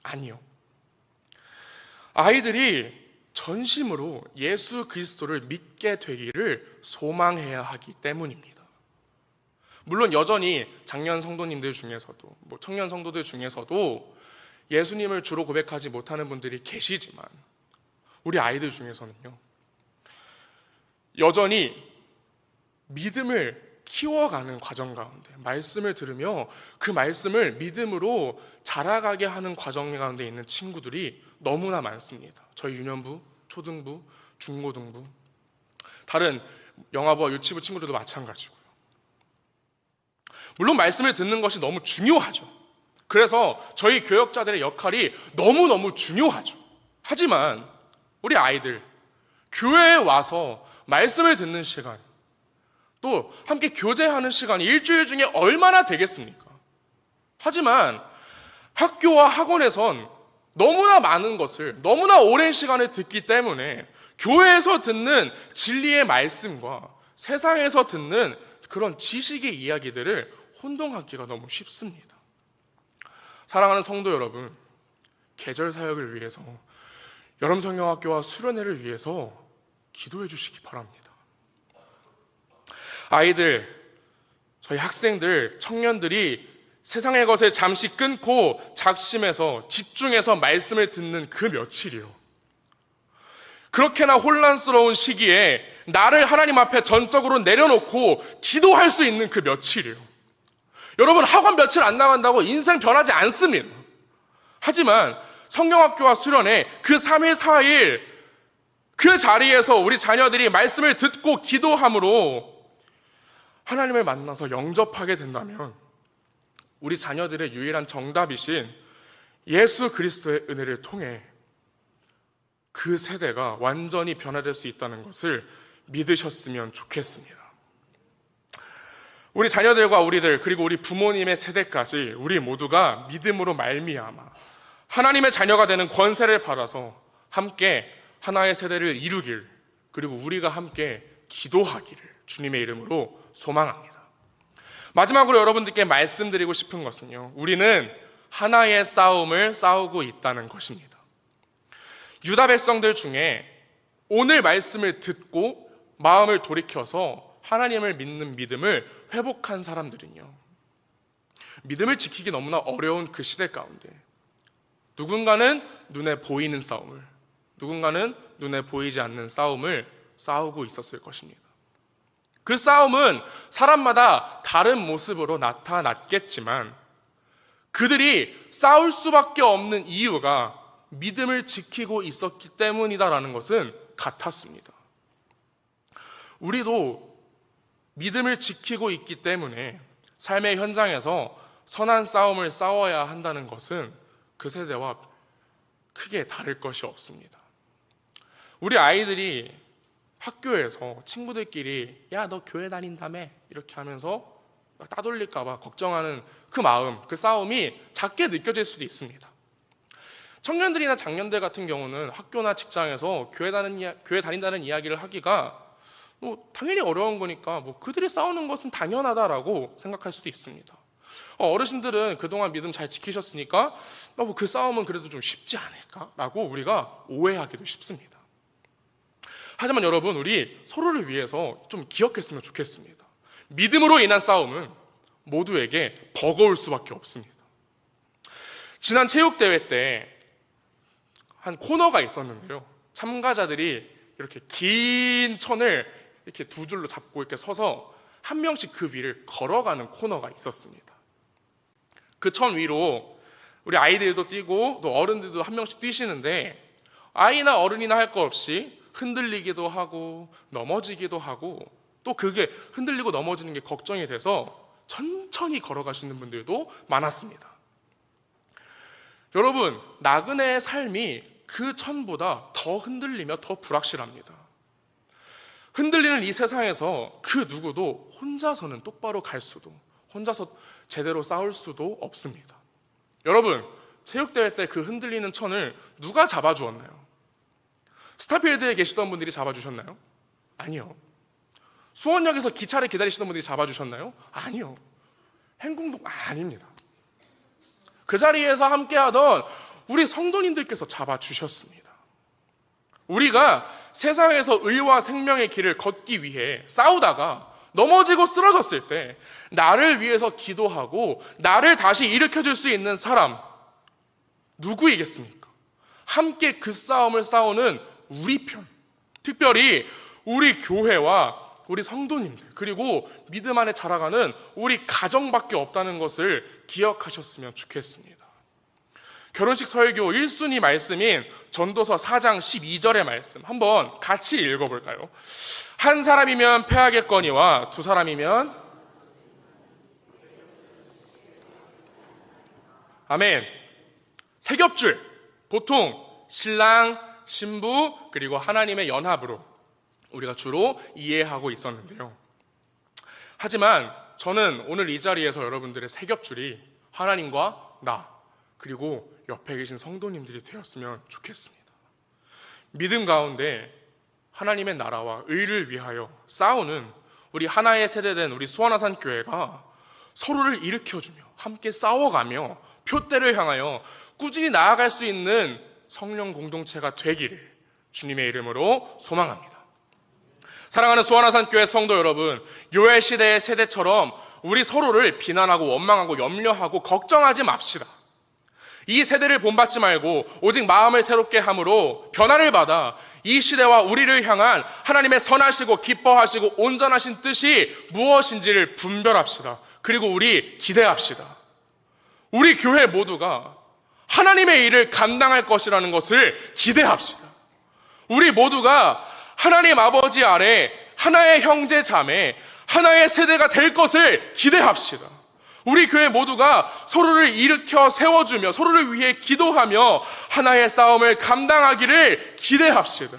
아니요. 아이들이 전심으로 예수 그리스도를 믿게 되기를 소망해야 하기 때문입니다. 물론 여전히 장년 성도님들 중에서도, 청년 성도들 중에서도 예수님을 주로 고백하지 못하는 분들이 계시지만 우리 아이들 중에서는요, 여전히 믿음을 키워가는 과정 가운데 말씀을 들으며 그 말씀을 믿음으로 자라가게 하는 과정 가운데 있는 친구들이 너무나 많습니다. 저희 유년부, 초등부, 중고등부, 다른 영아부와 유치부 친구들도 마찬가지고요. 물론 말씀을 듣는 것이 너무 중요하죠. 그래서 저희 교역자들의 역할이 너무너무 중요하죠. 하지만 우리 아이들, 교회에 와서 말씀을 듣는 시간, 또 함께 교제하는 시간이 일주일 중에 얼마나 되겠습니까? 하지만 학교와 학원에선 너무나 많은 것을 너무나 오랜 시간을 듣기 때문에 교회에서 듣는 진리의 말씀과 세상에서 듣는 그런 지식의 이야기들을 혼동하기가 너무 쉽습니다. 사랑하는 성도 여러분, 계절 사역을 위해서, 여름 성경학교와 수련회를 위해서 기도해 주시기 바랍니다. 아이들, 저희 학생들, 청년들이 세상의 것을 잠시 끊고 작심해서 집중해서 말씀을 듣는 그 며칠이요. 그렇게나 혼란스러운 시기에 나를 하나님 앞에 전적으로 내려놓고 기도할 수 있는 그 며칠이요. 여러분, 학원 며칠 안 나간다고 인생 변하지 않습니다. 하지만 성경학교와 수련회 그 3일, 4일 그 자리에서 우리 자녀들이 말씀을 듣고 기도함으로 하나님을 만나서 영접하게 된다면 우리 자녀들의 유일한 정답이신 예수 그리스도의 은혜를 통해 그 세대가 완전히 변화될 수 있다는 것을 믿으셨으면 좋겠습니다. 우리 자녀들과 우리들, 그리고 우리 부모님의 세대까지 우리 모두가 믿음으로 말미암아 하나님의 자녀가 되는 권세를 받아서 함께 하나의 세대를 이루길, 그리고 우리가 함께 기도하기를 주님의 이름으로 소망합니다. 마지막으로 여러분들께 말씀드리고 싶은 것은요, 우리는 하나의 싸움을 싸우고 있다는 것입니다. 유다 백성들 중에 오늘 말씀을 듣고 마음을 돌이켜서 하나님을 믿는 믿음을 회복한 사람들은요, 믿음을 지키기 너무나 어려운 그 시대 가운데 누군가는 눈에 보이는 싸움을, 누군가는 눈에 보이지 않는 싸움을 싸우고 있었을 것입니다. 그 싸움은 사람마다 다른 모습으로 나타났겠지만 그들이 싸울 수밖에 없는 이유가 믿음을 지키고 있었기 때문이다라는 것은 같았습니다. 우리도 믿음을 지키고 있기 때문에 삶의 현장에서 선한 싸움을 싸워야 한다는 것은 그 세대와 크게 다를 것이 없습니다. 우리 아이들이 학교에서 친구들끼리 야, 너 교회 다닌다며? 이렇게 하면서 따돌릴까 봐 걱정하는 그 마음, 그 싸움이 작게 느껴질 수도 있습니다. 청년들이나 장년들 같은 경우는 학교나 직장에서 교회 다닌다는 이야기를 하기가 당연히 어려운 거니까 그들이 싸우는 것은 당연하다라고 생각할 수도 있습니다. 어르신들은 그동안 믿음 잘 지키셨으니까 그 싸움은 그래도 좀 쉽지 않을까라고 우리가 오해하기도 쉽습니다. 하지만 여러분, 우리 서로를 위해서 좀 기억했으면 좋겠습니다. 믿음으로 인한 싸움은 모두에게 버거울 수밖에 없습니다. 지난 체육대회 때 한 코너가 있었는데요, 참가자들이 이렇게 긴 천을 이렇게 두 줄로 잡고 이렇게 서서 한 명씩 그 위를 걸어가는 코너가 있었습니다. 그 천 위로 우리 아이들도 뛰고 또 어른들도 한 명씩 뛰시는데 아이나 어른이나 할 거 없이 흔들리기도 하고 넘어지기도 하고 또 그게 흔들리고 넘어지는 게 걱정이 돼서 천천히 걸어가시는 분들도 많았습니다. 여러분, 나그네의 삶이 그 전보다 더 흔들리며 더 불확실합니다. 흔들리는 이 세상에서 그 누구도 혼자서는 똑바로 갈 수도, 혼자서 제대로 싸울 수도 없습니다. 여러분, 체육대회 때 그 흔들리는 천을 누가 잡아주었나요? 스타필드에 계시던 분들이 잡아주셨나요? 아니요. 수원역에서 기차를 기다리시던 분들이 잡아주셨나요? 아니요. 행궁동 아닙니다. 그 자리에서 함께하던 우리 성도님들께서 잡아주셨습니다. 우리가 세상에서 의와 생명의 길을 걷기 위해 싸우다가 넘어지고 쓰러졌을 때 나를 위해서 기도하고 나를 다시 일으켜줄 수 있는 사람 누구이겠습니까? 함께 그 싸움을 싸우는 우리 편, 특별히 우리 교회와 우리 성도님들, 그리고 믿음 안에 자라가는 우리 가정밖에 없다는 것을 기억하셨으면 좋겠습니다. 결혼식 설교 1순위 말씀인 전도서 4장 12절의 말씀 한번 같이 읽어볼까요? 한 사람이면 패하겠거니와 두 사람이면 아멘. 세겹줄, 보통 신랑, 신부, 그리고 하나님의 연합으로 우리가 주로 이해하고 있었는데요. 하지만 저는 오늘 이 자리에서 여러분들의 세겹줄이 하나님과 나, 그리고 옆에 계신 성도님들이 되었으면 좋겠습니다. 믿음 가운데 하나님의 나라와 의를 위하여 싸우는 우리 하나의 세대된 우리 수원아산 교회가 서로를 일으켜주며 함께 싸워가며 표대를 향하여 꾸준히 나아갈 수 있는 성령 공동체가 되기를 주님의 이름으로 소망합니다. 사랑하는 수원아산 교회 성도 여러분, 요엘 시대의 세대처럼 우리 서로를 비난하고 원망하고 염려하고 걱정하지 맙시다. 이 세대를 본받지 말고 오직 마음을 새롭게 함으로 변화를 받아 이 시대와 우리를 향한 하나님의 선하시고 기뻐하시고 온전하신 뜻이 무엇인지를 분별합시다. 그리고 우리 기대합시다. 우리 교회 모두가 하나님의 일을 감당할 것이라는 것을 기대합시다. 우리 모두가 하나님 아버지 아래 하나의 형제 자매, 하나의 세대가 될 것을 기대합시다. 우리 교회 모두가 서로를 일으켜 세워주며 서로를 위해 기도하며 하나의 싸움을 감당하기를 기대합시다.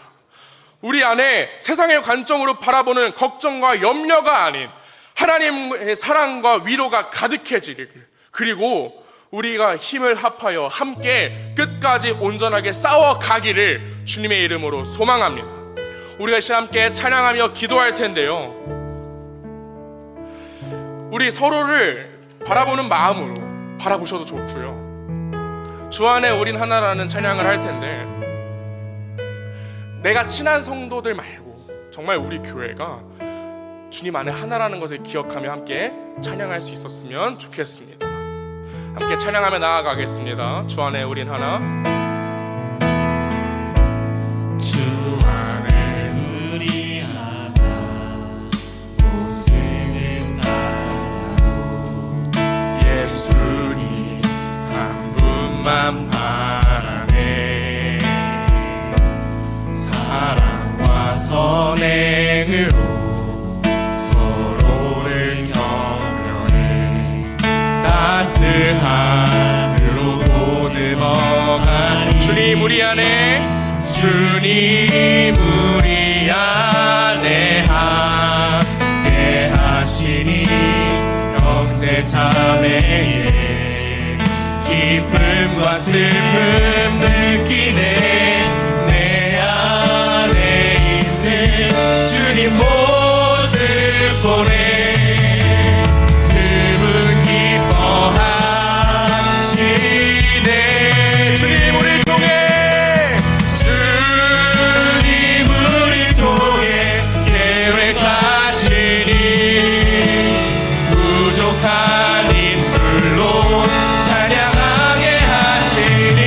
우리 안에 세상의 관점으로 바라보는 걱정과 염려가 아닌 하나님의 사랑과 위로가 가득해지길, 그리고 우리가 힘을 합하여 함께 끝까지 온전하게 싸워가기를 주님의 이름으로 소망합니다. 우리가 이제 함께 찬양하며 기도할 텐데요, 우리 서로를 바라보는 마음으로 바라보셔도 좋고요, 주 안에 우린 하나라는 찬양을 할 텐데 내가 친한 성도들 말고 정말 우리 교회가 주님 안에 하나라는 것을 기억하며 함께 찬양할 수 있었으면 좋겠습니다. 함께 찬양하며 나아가겠습니다. 주 안에 우린 하나. 주 안에 우리 하나, 모습은 달라도 예수님 한 분만 바라네. 사랑과 선행으로 서로를 격려해 따스함으로 보듬어가니 주님 우리 안에, 주님 우리 안에 함께 하시니 형제 자매의 기쁨과 슬픔 느끼네. 내 안에 있는 주님 모습 보네. 그분 기뻐하시네. 주님 우리 통해, 주님 우리 통해 계획하시니 부족한 입술로 찬양하게 하시니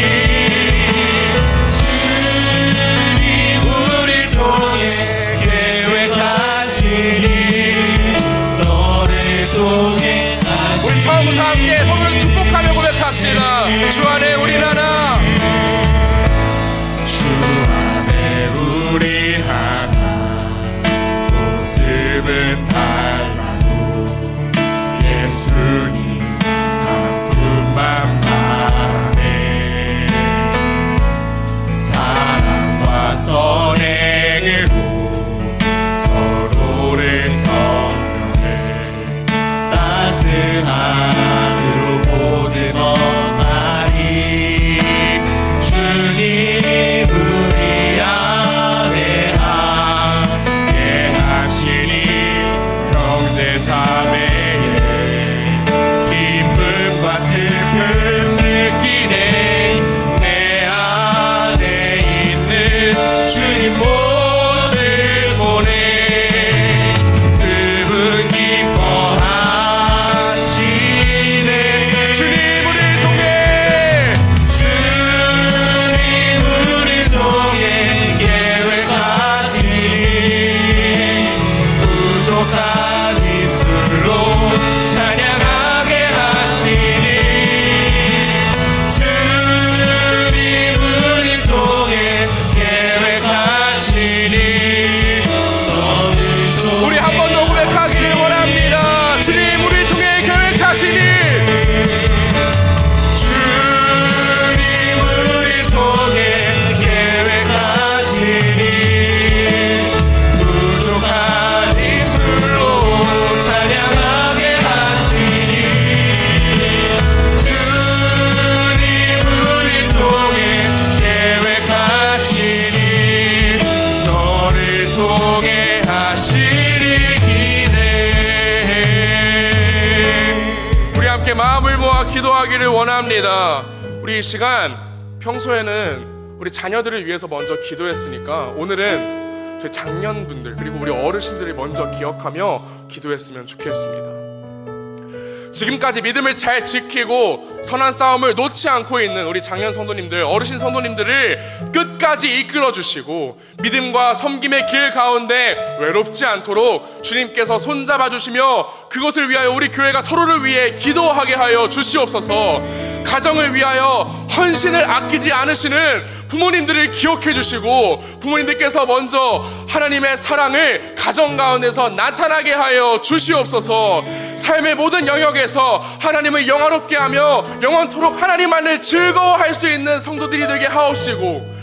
기도하기를 원합니다. 우리 이 시간 평소에는 우리 자녀들을 위해서 먼저 기도했으니까 오늘은 저희 장년분들 그리고 우리 어르신들이 먼저 기억하며 기도했으면 좋겠습니다. 지금까지 믿음을 잘 지키고 선한 싸움을 놓지 않고 있는 우리 장년 성도님들, 어르신 성도님들을 끝까지 이끌어 주시고 믿음과 섬김의 길 가운데 외롭지 않도록 주님께서 손잡아 주시며 그것을 위하여 우리 교회가 서로를 위해 기도하게 하여 주시옵소서. 가정을 위하여 헌신을 아끼지 않으시는 부모님들을 기억해 주시고 부모님들께서 먼저 하나님의 사랑을 가정 가운데서 나타나게 하여 주시옵소서. 삶의 모든 영역에서 하나님을 영화롭게 하며 영원토록 하나님만을 즐거워할 수 있는 성도들이 되게 하옵시고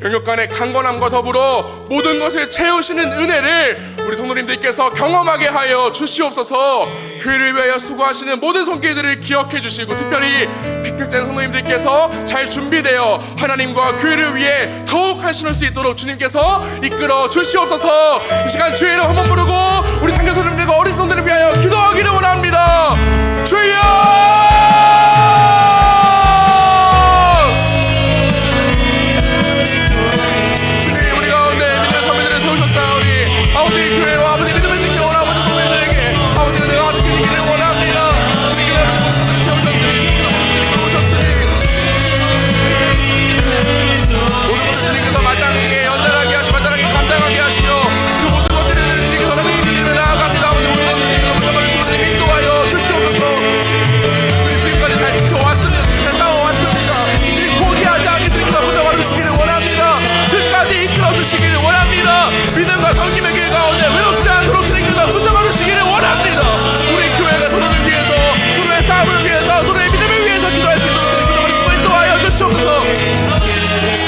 영역 간의 강건함과 더불어 모든 것을 채우시는 은혜를 우리 성도님들께서 경험하게 하여 주시옵소서. 교회를 위하여 수고하시는 모든 손길들을 기억해 주시고 특별히 획득된 성도님들께서 잘 준비되어 하나님과 교회를 위해 더욱 헌신할 수 있도록 주님께서 이끌어 주시옵소서. 이 시간 주의 이름 한번 부르고 우리 장년 성도님들과 어린 성도들을 위하여 기도하기를 원합니다. 주여! 믿음과 성심의 길 가운데 외롭지 않도록 주님께서 붙잡아 주시기를 원합니다. 우리 교회가 서로를 위해서, 서로의 싸움을 위해서, 서로의 믿음을 위해서 기도할 수 있도록 주님께서 주시고 인도하여 주시옵소서.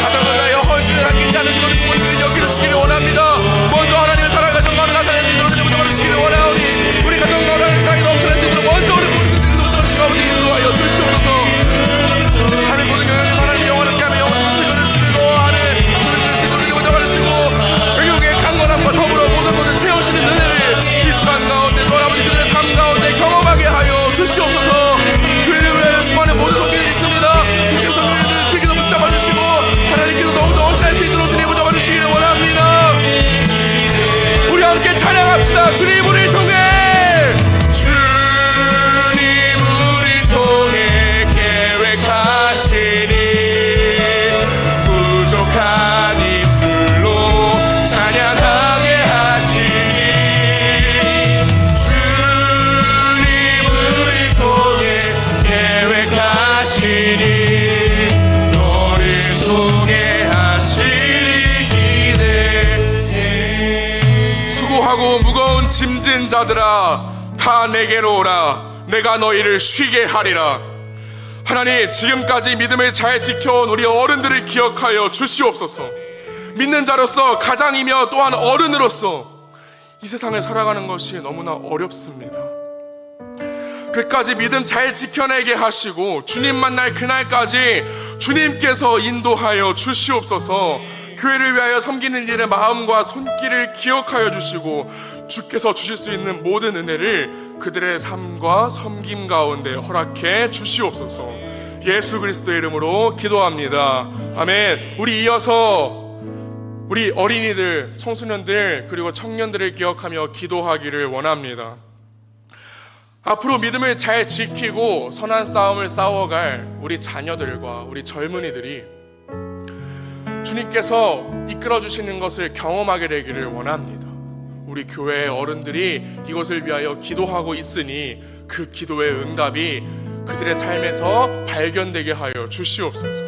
가정을 위하여 헌신을 아끼지 않으신 우리 부모님들 여기 주시기를 원합니다. 먼저 하나님의 사랑 가정 가운데 나타낼 수 있도록 붙잡아 주시기를 원하오니 우리 가정 가운데 사랑이 넘쳐날 수 있도록 먼저 우리 부모님들 가운데 인도하여 주시옵소서. 삶의 모든 영역에서 하나님의 영원하게 하며 영원히 즐거워하는 우리들의 기도를 붙잡아 주시고 강건함과 더불어 모든 것을 채우시는 은혜를 이 시간 가운데 또 아버지 그들의 삶 가운데 경험하게 하여 주시옵소서. 교회를 위하여 수많은 모든 손길이 있습니다. 주께서 그들을 크게도 붙잡아 주시고 하나님께서 더욱더 헌신할 수 있도록 주님 붙잡아 주시기를 원합니다. 우리 함께 찬양합시다. 주님 우리를 통해 주님 우리를 통해 계획하시니 부족한 입술로 찬양하게 하시니 주님 우리 통해 계획하시니 너를 통해 하시니 기대해. 수고하고 무거운 짐진 자들아 다 내게로 오라 내가 너희를 쉬게 하리라. 하나님 지금까지 믿음을 잘 지켜온 우리 어른들을 기억하여 주시옵소서. 믿는 자로서 가장이며 또한 어른으로서 이 세상을 살아가는 것이 너무나 어렵습니다. 끝까지 믿음 잘 지켜내게 하시고 주님 만날 그날까지 주님께서 인도하여 주시옵소서. 교회를 위하여 섬기는 일의 마음과 손길을 기억하여 주시고 주께서 주실 수 있는 모든 은혜를 그들의 삶과 섬김 가운데 허락해 주시옵소서. 예수 그리스도의 이름으로 기도합니다. 아멘. 우리 이어서 우리 어린이들, 청소년들 그리고 청년들을 기억하며 기도하기를 원합니다. 앞으로 믿음을 잘 지키고 선한 싸움을 싸워갈 우리 자녀들과 우리 젊은이들이 주님께서 이끌어주시는 것을 경험하게 되기를 원합니다. 우리 교회의 어른들이 이것을 위하여 기도하고 있으니 그 기도의 응답이 그들의 삶에서 발견되게 하여 주시옵소서.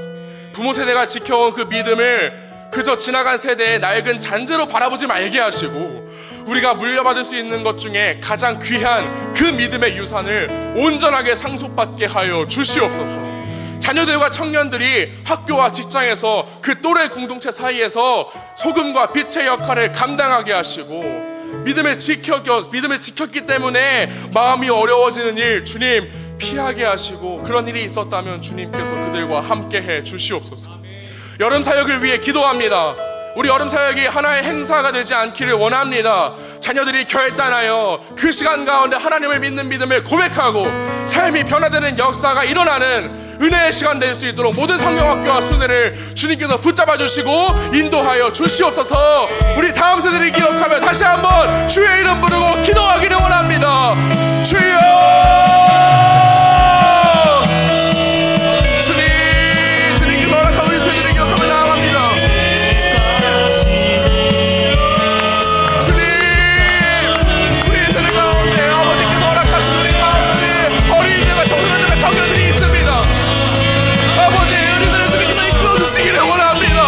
부모 세대가 지켜온 그 믿음을 그저 지나간 세대의 낡은 잔재로 바라보지 말게 하시고 우리가 물려받을 수 있는 것 중에 가장 귀한 그 믿음의 유산을 온전하게 상속받게 하여 주시옵소서. 자녀들과 청년들이 학교와 직장에서 그 또래 공동체 사이에서 소금과 빛의 역할을 감당하게 하시고 믿음을 지켰기 때문에 마음이 어려워지는 일 주님 피하게 하시고 그런 일이 있었다면 주님께서 그들과 함께해 주시옵소서. 여름 사역을 위해 기도합니다. 우리 여름 사역이 하나의 행사가 되지 않기를 원합니다. 자녀들이 결단하여 그 시간 가운데 하나님을 믿는 믿음을 고백하고 삶이 변화되는 역사가 일어나는 은혜의 시간 될 수 있도록 모든 성경학교와 순회를 주님께서 붙잡아 주시고 인도하여 주시옵소서. 우리 다음 세대를 기억하며 다시 한번 주의 이름 부르고 기도하기를 원합니다. 주여, 주님께서 허락한 우리 세대를 기억하며 나아갑니다. 우리 세대 가운데 아버지께서 허락하신 우리 가운데 어린이들과 청소년들과 청년들이 있습니다. 아버지, 우리들의 주님께서 이끌어주시기를 원합니다.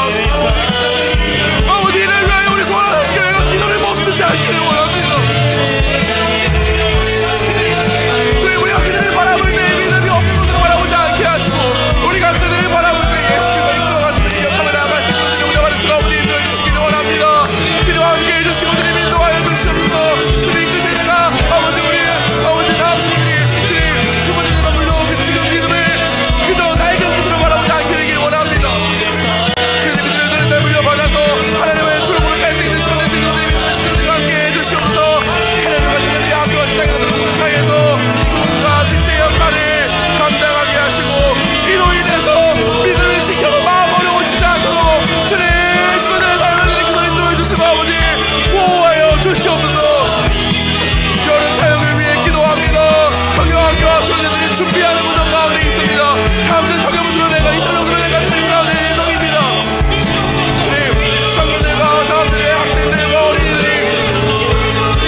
아버지, 이를 위하여 우리 소원하는 교회가 기도를 멈추지 않기를 원합니다. 주님, 우리가 그들을 바라볼 때 믿음이 없는 것을 바라보지 않게 하시고 우리가 그들을 바라볼 때 예수께서 이끌어가시는 기억하며 나아갈 수 있는 용서받을 수가 없는 인도해 주시기를 원합니다. 주님과 함께 해주시고 주님 인도하여 주시옵소서. 주님, 그 세대가 아버지, 아버지 다음 세대들이 주님 부모님과 물러오고 지금 믿음을 그저 나의 것으로 바라보지 않게 되길 원합니다. 그들을 내물려 받아서 하나님의 주를 부를 수 있는 시간 될 수 있는 주님과 함께 해주시옵소서. 하나님과 주님의 학교와 직장가들을 모든 사이에서 주님과 빛의 역할을 감당하게 하시고 이로 인해서 믿음을 지켜도 마음 어려워지지 않도록 주님 그들의 삶을 인도해 주시고 아버지 보호하여 주시옵소서. 여름 사역을 위해 기도합니다. 성경학교와 수련회들이 준비하는 무정 가운데 있습니다. 다음 주 청년부수련회가 2000년부수련회가 진행 가운데 예정입니다. 주님, 청년들과 사람들의 학생들과 어린이들이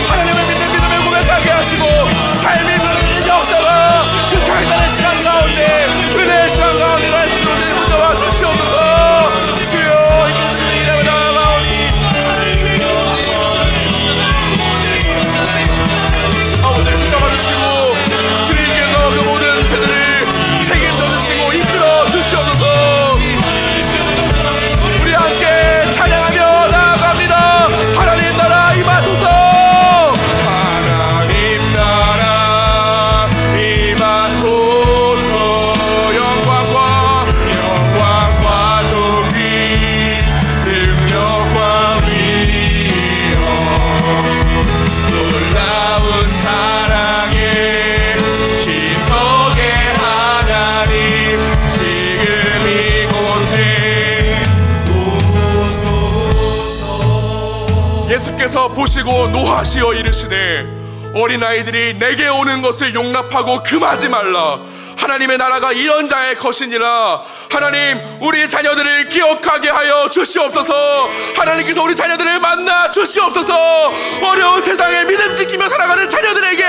하나님을 믿는 믿음을 고백하게 하시고 삶이 변하는 역사가 그 결단의 시간 가운데 은혜의 시간 가운데 갈 수 있도록 주님 붙잡아 주시옵소서. 주여, 이름을 나아가오니 아버지를 붙잡아 주시고 주님께서 그 모든 세대를 책임져 주시고 이끌어 주시옵소서. 우리 함께 찬양하며 나아갑니다. 하나님 나라 임하소서. 하나님 나라 임하소서. 영광과 존귀 능력과 위엄 놀라운 사랑의 기적의 하나님 지금 이곳에 오소서. 예수께서 보시고 노하시어 이르시되 어린아이들이 내게 오는 것을 용납하고 금하지 말라. 하나님의 나라가 이런 자의 것이니라. 하나님, 우리 자녀들을 기억하게 하여 주시옵소서. 하나님께서 우리 자녀들을 만나 주시옵소서. 어려운 세상에 믿음 지키며 살아가는 자녀들에게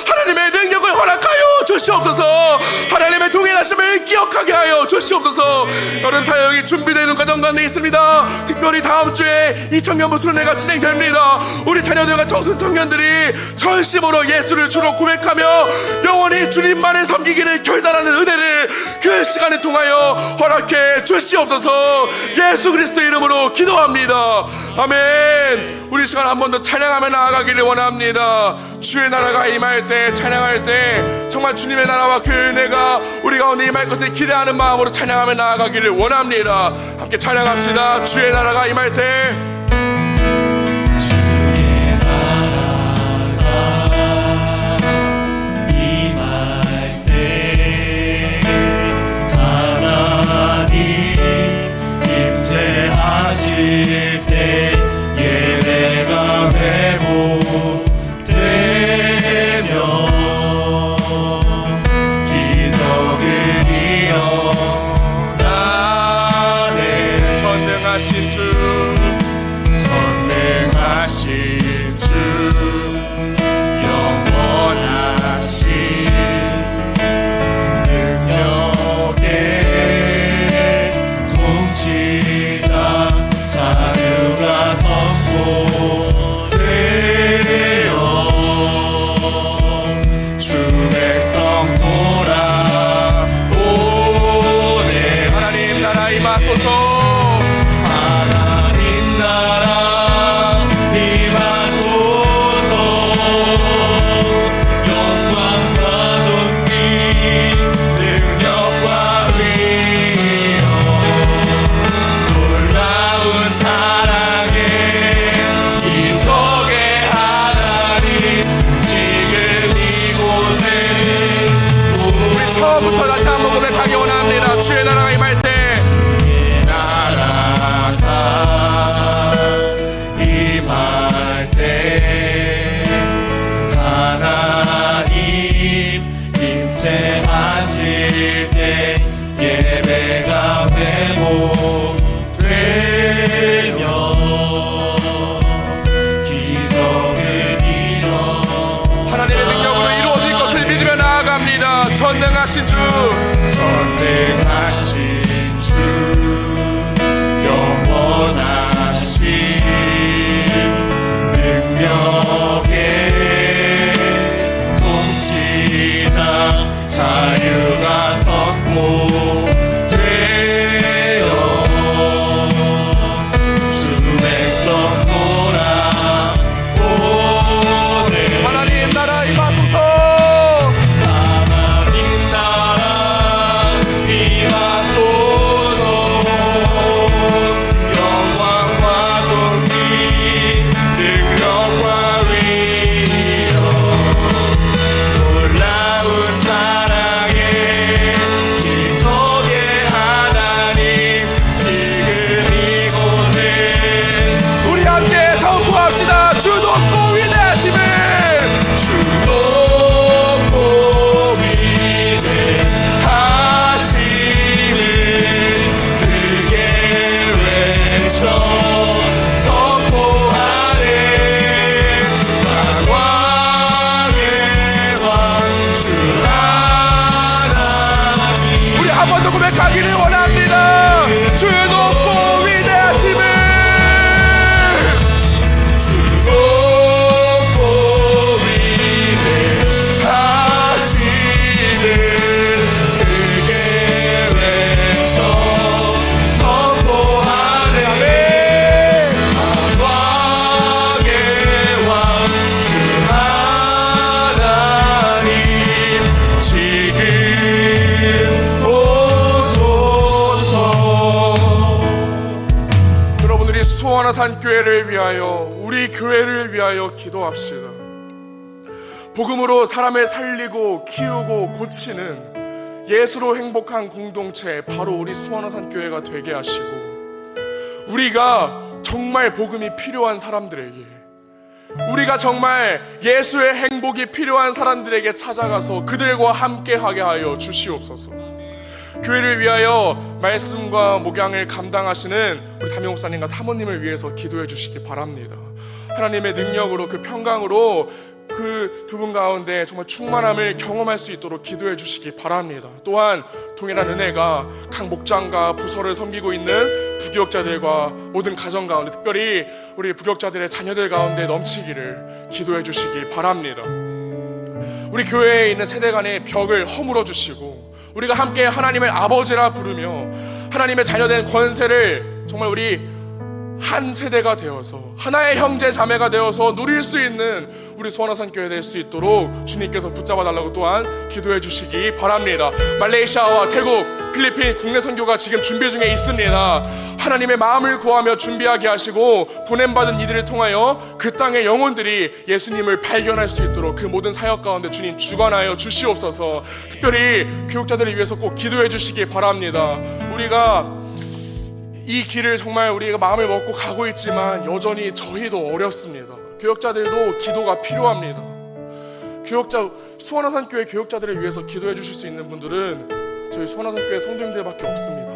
하나님의 능력을 허락하여 주시옵소서. 하나님의 동행하심을 기억하게 하여 주시옵소서. 여름 사역이 준비되는 과정 가운데 있습니다. 특별히 다음 주에 이 청년부 수련회가 진행됩니다. 우리 자녀들과 청소년들이 전심으로 예수를 주로 고백하며 영원히 주님만을 섬기기를 결단하는 은혜를 그 시간을 통하여 허락해 주시옵소서. 예수 그리스도의 이름으로 기도합니다. 아멘. 우리 시간 한 번 더 찬양하며 나아가기를 원합니다. 주의 나라가 임할 때, 찬양할 때 정말 주님의 나라와 그 은혜가 우리 가운데 임할 것을 기대하는 마음으로 찬양하며 나아가기를 원합니다. 함께 찬양합시다. 주의 나라가 임할 때, 때 예배가 회복되며 기적을 이어나네. 전능하신 주, 전능하신 주, 영원하신 능력의 통치자 자유가 선포되어 주 백성 돌아오네. 하나님 나라 임하소서. 하나님 나라 임하소서. 영광과 존귀 능력과 위엄 수원화산 교회를 위하여, 우리 교회를 위하여 기도합시다. 복음으로 사람을 살리고 키우고 고치는 예수로 행복한 공동체, 바로 우리 수원화산 교회가 되게 하시고, 우리가 정말 복음이 필요한 사람들에게, 우리가 정말 예수의 행복이 필요한 사람들에게 찾아가서 그들과 함께하게 하여 주시옵소서. 교회를 위하여 말씀과 목양을 감당하시는 우리 담임 목사님과 사모님을 위해서 기도해 주시기 바랍니다. 하나님의 능력으로, 그 평강으로 그 두 분 가운데 정말 충만함을 경험할 수 있도록 기도해 주시기 바랍니다. 또한 동일한 은혜가 각 목장과 부서를 섬기고 있는 부교역자들과 모든 가정 가운데, 특별히 우리 부교역자들의 자녀들 가운데 넘치기를 기도해 주시기 바랍니다. 우리 교회에 있는 세대 간의 벽을 허물어 주시고, 우리가 함께 하나님을 아버지라 부르며 하나님의 자녀된 권세를 정말 우리 한 세대가 되어서 하나의 형제 자매가 되어서 누릴 수 있는 우리 수원화산 교회 될 수 있도록 주님께서 붙잡아 달라고 또한 기도해 주시기 바랍니다. 말레이시아와 태국, 필리핀 국내 선교가 지금 준비 중에 있습니다. 하나님의 마음을 구하며 준비하게 하시고, 보냄받은 이들을 통하여 그 땅의 영혼들이 예수님을 발견할 수 있도록 그 모든 사역 가운데 주님 주관하여 주시옵소서. 특별히 교육자들을 위해서 꼭 기도해 주시기 바랍니다. 우리가 이 길을 정말 우리가 마음을 먹고 가고 있지만 여전히 저희도 어렵습니다. 교역자들도 기도가 필요합니다. 수원화산 교회 교역자들을 위해서 기도해 주실 수 있는 분들은 저희 수원화산 교회 성도님들밖에 없습니다.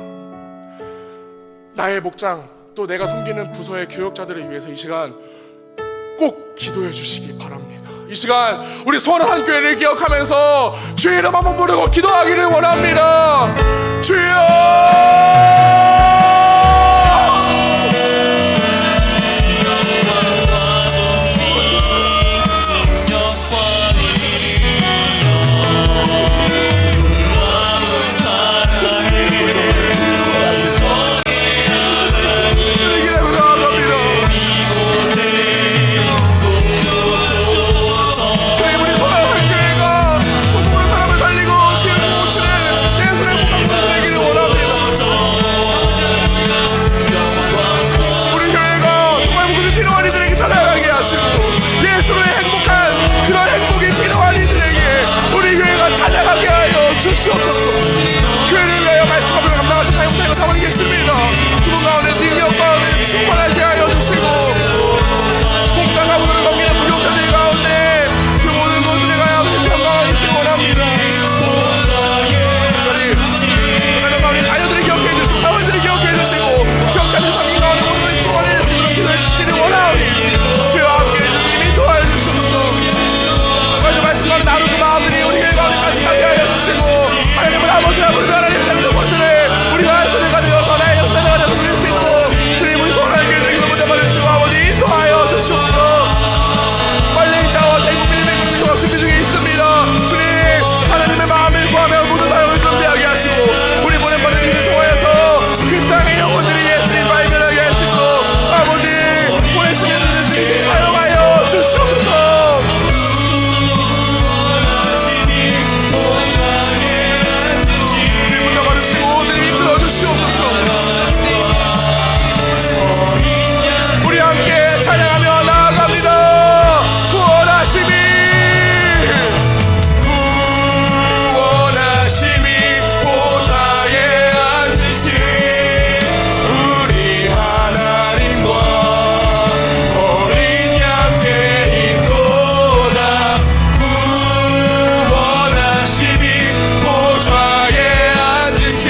나의 목장, 또 내가 섬기는 부서의 교역자들을 위해서 이 시간 꼭 기도해 주시기 바랍니다. 이 시간 우리 수원화산 교회를 기억하면서 주의 이름 한번 부르고 기도하기를 원합니다. 주여! 교회를 위하여 말씀하고 감당하신 담임 목사님과 사모님 계십니다. 두분 가운데 능력과 은혜를 충만하게 하여 주시고, 목장 가문을 섬기는 부교역자들 가운데 그 모든 것들에 가야 평강을 입기 원합니다. 가정 가운데 자녀들을 기억해 주시고, 사원들을 기억해 주시고, 부교역자들 섬긴 가운데 모든 것을 충만해 주시도록 기도해 주시기를 원하오니 주여 함께 주님이 도와해 주시옵소서. 마저 말씀하는 나로 그 마음들이 우리 교회 가운데 가득하게 하여 주시고, 하나님을 아버지라 부르는 하나님의 자녀들 모습을 우리가 손에가 되어서 나의 역사가 되어서 누릴 수 있고, 주님의 손을 교회를 기도 모자 받을 수 아버지 인도하여 주시옵소서. 말레이시아와 태국, 필리핀 국민교가 준비 중에 있습니다. 주님, 하나님의 마음을 구하며 모든 사역을 준비하게 하시고, 우리 보냄받은 이들을 통하여서 그 땅의 영혼들이 예수님 발견하게 하시고, 아버지 보내시는 이들 주님이 사용하여 주시옵소서. 우리 함께 찬양하며 나아갑니다. 구원하심이 보좌에 앉으신 우리 하나님과 어린 양께 있도다. 구원하심이 보좌에 앉으신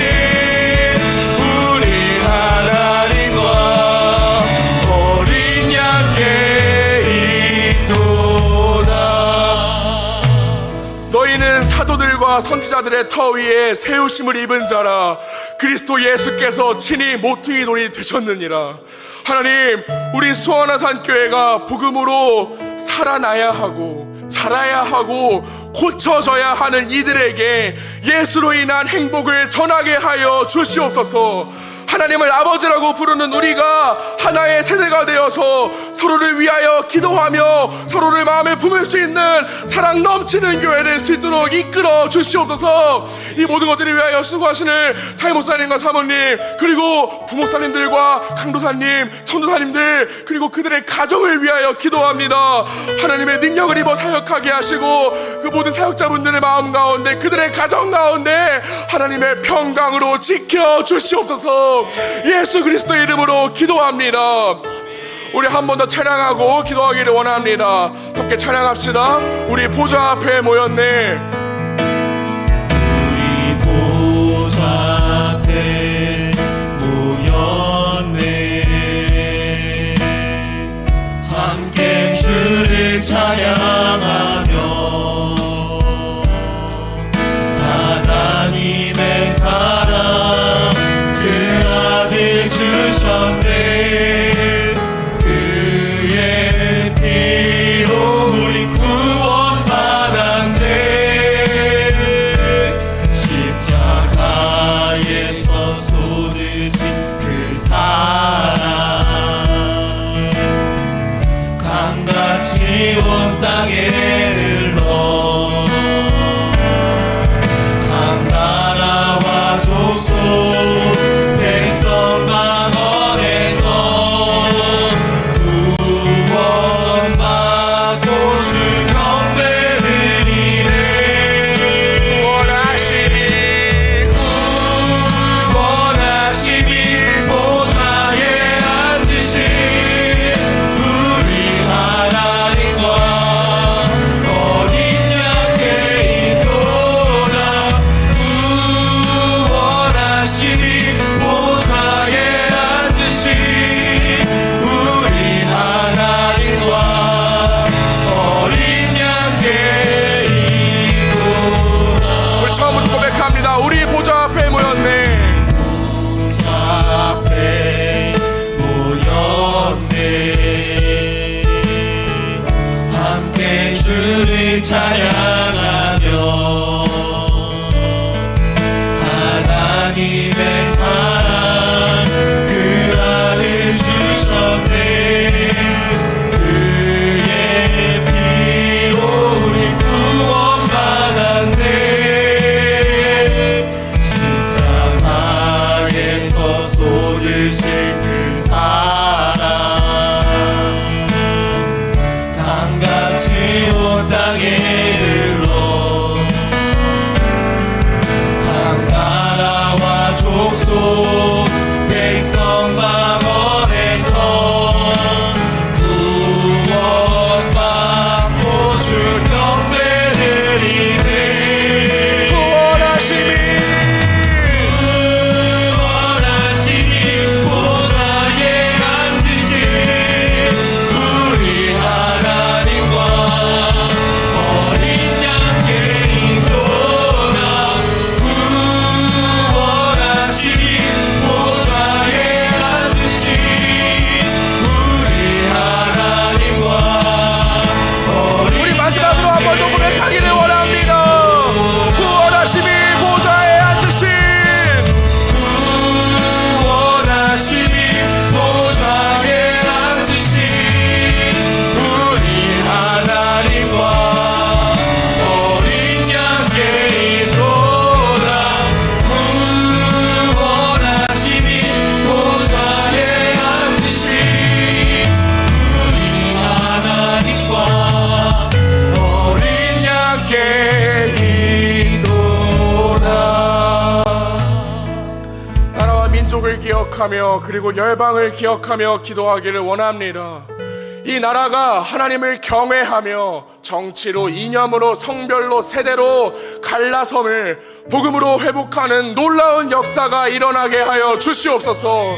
우리 하나님과 어린 양께 있도다. 너희는 사도들과 선지자들의 터 위에 세우심을 입은 자라. 그리스도 예수께서 친히 모퉁이 돌이 되셨느니라. 하나님, 우리 수원화산 교회가 복음으로 살아나야 하고 자라야 하고 고쳐져야 하는 이들에게 예수로 인한 행복을 전하게 하여 주시옵소서. 하나님을 아버지라고 부르는 우리가 하나의 세대가 되어서 서로를 위하여 기도하며 서로를 마음에 품을 수 있는 사랑 넘치는 교회 될 수 있도록 이끌어 주시옵소서. 이 모든 것들을 위하여 수고하시는 타임목사님과 사모님, 그리고 부목사님들과 강도사님, 천도사님들, 그리고 그들의 가정을 위하여 기도합니다. 하나님의 능력을 입어 사역하게 하시고 그 모든 사역자분들의 마음 가운데, 그들의 가정 가운데 하나님의 평강으로 지켜 주시옵소서. 예수 그리스도의 이름으로 기도합니다. 우리 한 번 더 찬양하고 기도하기를 원합니다. 함께 찬양합시다. 우리 보좌 앞에 모였네. 우리 보좌 앞에 모였네. 함께 주를 찬양하며 하나님의 사랑 그 아들 주셨네. 그의 피로 우리 구원받았네. 십자가에서 쏟으신 그 사랑 강같이 온 땅에 흘러 각 나라와 족속 백성 방언에서 구원받고 주 경배드리네. 구원하시니 보좌에 앉으신 우리 하나님과 어린 양께 있도다. 구원하시니 보좌에 앉으신 우리 하나님과 어린 양께 있도다. 우리 처음부터 고백합니다. 우리 보좌 앞에 모였네. 보좌 앞에 모였네. 함께 주를 찬양하며 하나님의 사랑 그 아들 주셨네. 그의 피로 우리 구원받았네. 십자가에서 쏟으신 그 사랑 강같이 온 땅에 흘러 각 나라와 족속 백성 방언에서 구원받고 주 경배드리네. 구원하시니 보좌에 앉으신 우리 하나님과 어린 양께 있도다. 구원하시니 보좌에 앉으신 우리 하나님과 우리 마지막으로 한 번 더 고백하기를 원합니다. 구원하시니 보좌에 앉으신 구원하시니 보좌에 앉으신 우리 하나님과 어린 양께 있도다. 구원하시니 보좌에 앉으신 우리 하나님과 어린 양께 있도다. 나라와 민족을 기억하며 그리고 열방을 기억하며 기도하기를 원합니다. 이 나라가 하나님을 경외하며 정치로, 이념으로, 성별로, 세대로 갈라섬을 복음으로 회복하는 놀라운 역사가 일어나게 하여 주시옵소서.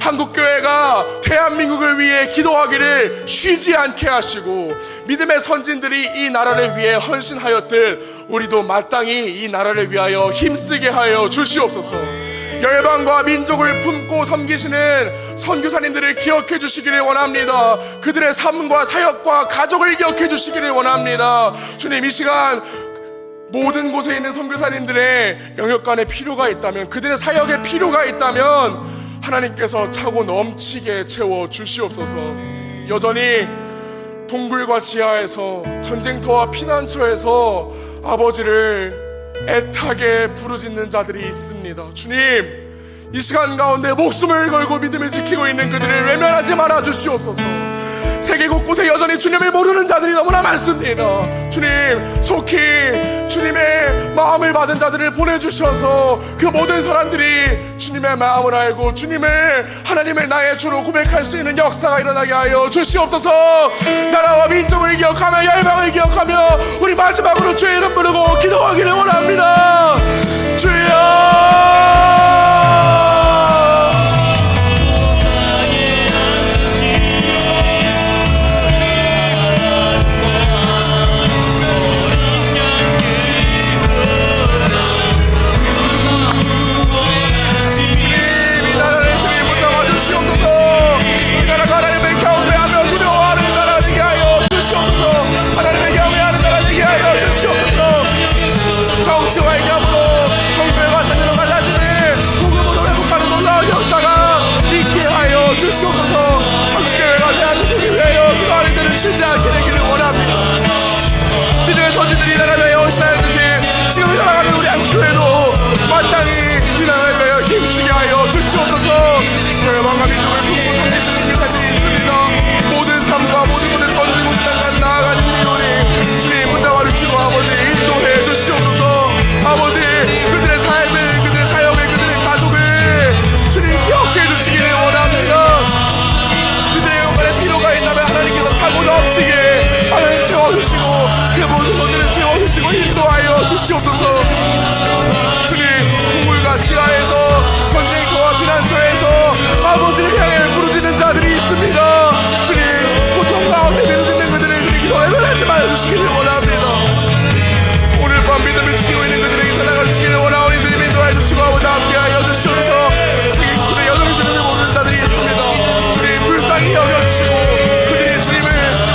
한국교회가 대한민국을 위해 기도하기를 쉬지 않게 하시고 믿음의 선진들이 이 나라를 위해 헌신하였듯 우리도 마땅히 이 나라를 위하여 힘쓰게 하여 주시옵소서. 열방과 민족을 품고 섬기시는 선교사님들을 기억해 주시기를 원합니다. 그들의 삶과 사역과 가족을 기억해 주시기를 원합니다. 주님, 이 시간 모든 곳에 있는 선교사님들의 영역간에 필요가 있다면, 그들의 사역에 필요가 있다면 하나님께서 차고 넘치게 채워 주시옵소서. 여전히 동굴과 지하에서 전쟁터와 피난처에서 아버지를 애타게 부르짖는 자들이 있습니다. 주님, 이 시간 가운데 목숨을 걸고 믿음을 지키고 있는 그들을 외면하지 말아 주시옵소서. 세계 곳곳에 여전히 주님을 모르는 자들이 너무나 많습니다. 주님, 속히 주님의 마음을 받은 자들을 보내주셔서 그 모든 사람들이 주님의 마음을 알고 주님을, 하나님을 나의 주로 고백할 수 있는 역사가 일어나게 하여 주시옵소서. 나라와 민족을 기억하며 열방을 기억하며 우리 마지막으로 주의 이름 부르고 기도하기를 원합니다. 주여, 쉬지 않게 되기를 원합니다. 믿음의 선지들이 나라를 위하여 시나였듯이 지금 살아가는 우리 한국교회도 마땅히 이 나라를 위하여 힘쓰게 하여 주시옵소서. 열방과 민족을 품고 섬기는 기사들이 있습니다. 모든 삶과 모든 것을 던지고 땅까지 나아가는 우리 주님 문자와 주시고 아버지 인도해 주시옵소서. 아버지, 그들의 삶을, 그들의 사역을, 그들의 가족을 주님 기억해 주시기를 원합니다. 그들의 영광에 필요가 있다면 하나님께서 차고 넘치게 하나님 채워주시고 그 모든 것들을 채워주시고 인도하여 주시옵소서. 주님, 동굴과 지하에서 전쟁터와 피난처에서 아버지를 향해 부르짖는 자들이 있습니다. 주님, 고통 가운데 부르짖는 그들을 주님 기도에 변하지 말아주시기를 원합니다. 오늘 밤 믿음을 지키고 있는 그들에게 살아가 주시기를 원하오니 주님 인도하여 주시고 아버지 함께하여 주시옵소서. 세계 곳에 여전히 주님을 모르는 자들이 있습니다. 주님, 불쌍히 여겨주시고 그들이 주님을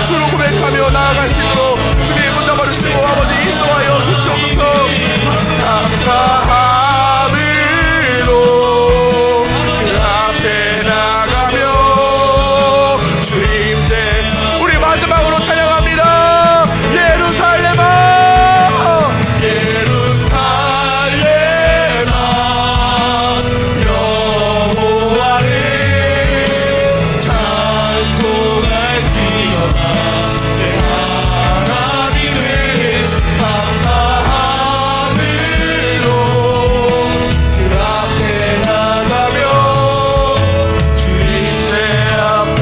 주로 고백하며 나아갈 수 있도록 주님 붙잡아 주시고 아버지 인도하여 주시옵소서. 감사함으로 그 앞에 나가며 주님 이제 우리 마지막으로 찬양합니다. 예루살렘아, 예루살렘아, 여호와를 찬송할지어다. 내 하나님을 감사함으로 그 앞에 나가며 주님의 앞에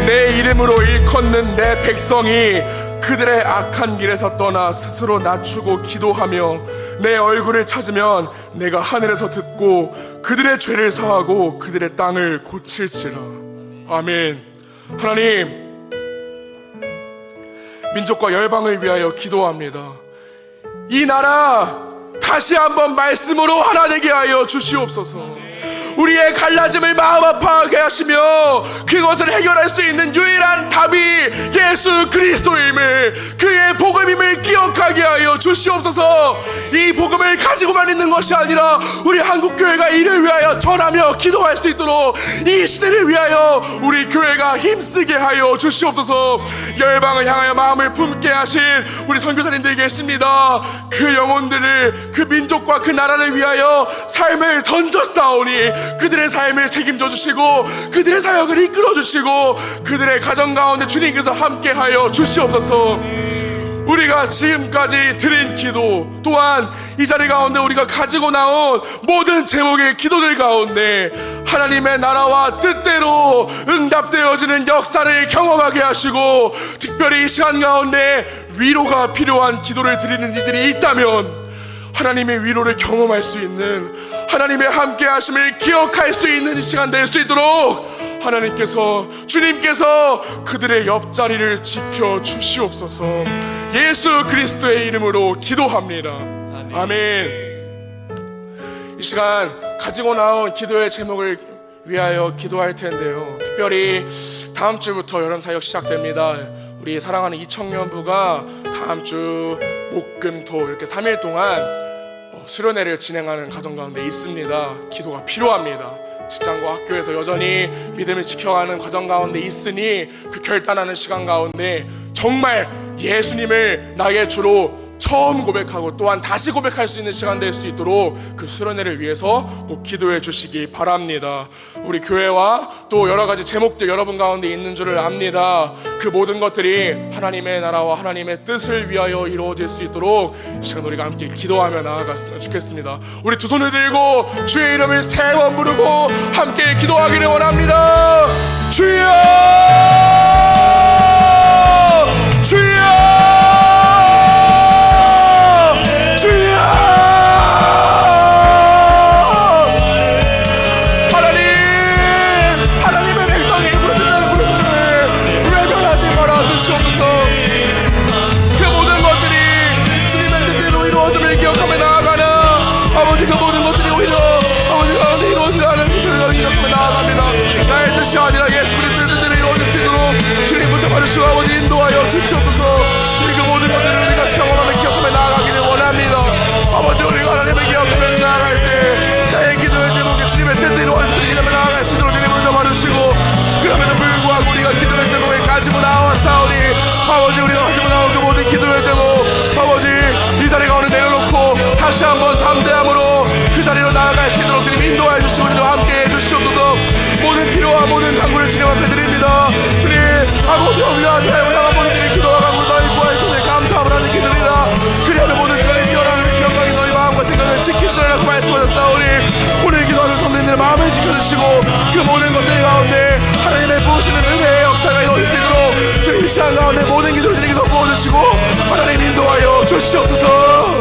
내 이름으로 일컫는 내 백성이 그들의 악한 길에서 떠나 스스로 낮추고 기도하며 내 얼굴을 찾으면 내가 하늘에서 듣고 그들의 죄를 사하고 그들의 땅을 고칠지라. 아멘. 하나님, 민족과 열방을 위하여 기도합니다. 이 나라 다시 한번 말씀으로 하나 되게 하여 주시옵소서. 우리의 갈라짐을 마음 아파하게 하시며 그것을 해결할 수 있는 유일한 답이 예수 그리스도임을, 그의 복음임을 기억하게 하여 주시옵소서. 이 복음을 가지고만 있는 것이 아니라 우리 한국교회가 이를 위하여 전하며 기도할 수 있도록 이 시대를 위하여 우리 교회가 힘쓰게 하여 주시옵소서. 열방을 향하여 마음을 품게 하신 우리 선교사님들이 계십니다. 그 영혼들을, 그 민족과 그 나라를 위하여 삶을 던져 싸우니 그들의 삶을 책임져 주시고 그들의 사역을 이끌어 주시고 그들의 가정 가운데 주님께서 함께하여 주시옵소서. 우리가 지금까지 드린 기도 또한 이 자리 가운데 우리가 가지고 나온 모든 제목의 기도들 가운데 하나님의 나라와 뜻대로 응답되어지는 역사를 경험하게 하시고 특별히 이 시간 가운데 위로가 필요한 기도를 드리는 이들이 있다면 하나님의 위로를 경험할 수 있는, 하나님의 함께 하심을 기억할 수 있는 이 시간 될 수 있도록 하나님께서, 주님께서 그들의 옆자리를 지켜 주시옵소서. 예수 그리스도의 이름으로 기도합니다. 아멘. 이 시간 가지고 나온 기도의 제목을 위하여 기도할 텐데요, 특별히 다음 주부터 여름 사역 시작됩니다. 우리 사랑하는 이청년부가 다음 주 목, 금, 토 이렇게 3일 동안 수련회를 진행하는 가정 가운데 있습니다. 기도가 필요합니다. 직장과 학교에서 여전히 믿음을 지켜가는 과정 가운데 있으니 그 결단하는 시간 가운데 정말 예수님을 나의 주로 처음 고백하고 또한 다시 고백할 수 있는 시간 될 수 있도록 그 수련회를 위해서 꼭 기도해 주시기 바랍니다. 우리 교회와 또 여러 가지 제목들 여러분 가운데 있는 줄을 압니다. 그 모든 것들이 하나님의 나라와 하나님의 뜻을 위하여 이루어질 수 있도록 이 시간 우리가 함께 기도하며 나아갔으면 좋겠습니다. 우리 두 손을 들고 주의 이름을 세 번 부르고 함께 기도하기를 원합니다. 주여! 주여! 그 모든 것들이 오히려 아버지 가운데 이루어지지 않은 것들을 기억하며 나아갑니다. 나의 뜻이 아니라 예수 그리스도의 뜻대로 이루어질 수 있도록 주님 부탁하시고 아버지 인도하여 주시옵소서. 주님 그 모든 것들을 우리가 경험하며 기억하며 나아가기를 원합니다. 아버지 우리가 하나님을 기억하며 나아갈 때 나의 기도의 제목이 주님의 뜻대로 이루어지기를 나아갈 수 있도록 주님 먼저 받으시고 그럼에도 불구하고 우리가 기도의 제목에 가지고 나왔사오니 아버지 우리가 가지고 나온 그 모든 기도의 제목 아버지 이 자리가 오늘 내려놓고 다시 한번 담대함으로 그 자리로 나아갈 수 있도록 주님 인도해 주시고 우리와 함께 해주시옵소서. 모든 필요와 모든 간구를 주님 앞에 드립니다. 주님 아버지 우리가 삶을 향한 모든 일이 기도와 간구 너희 구하의 손에 감사함을 하는 기도입니다. 그리하여 모든 시간이 뛰어나는 영광이 너희 마음과 생각을 지키시라고 말씀하셨사오니 오늘 기도하는 성도님들의 마음을 지켜주시고 그 모든 것들 가운데 하나님의 부으시는 은혜의 역사가 이루어질 수 있도록 주님 이 시간 가운데 모든 기도를 주님께서 부어주시고 하나님 인도하여 주시옵소서.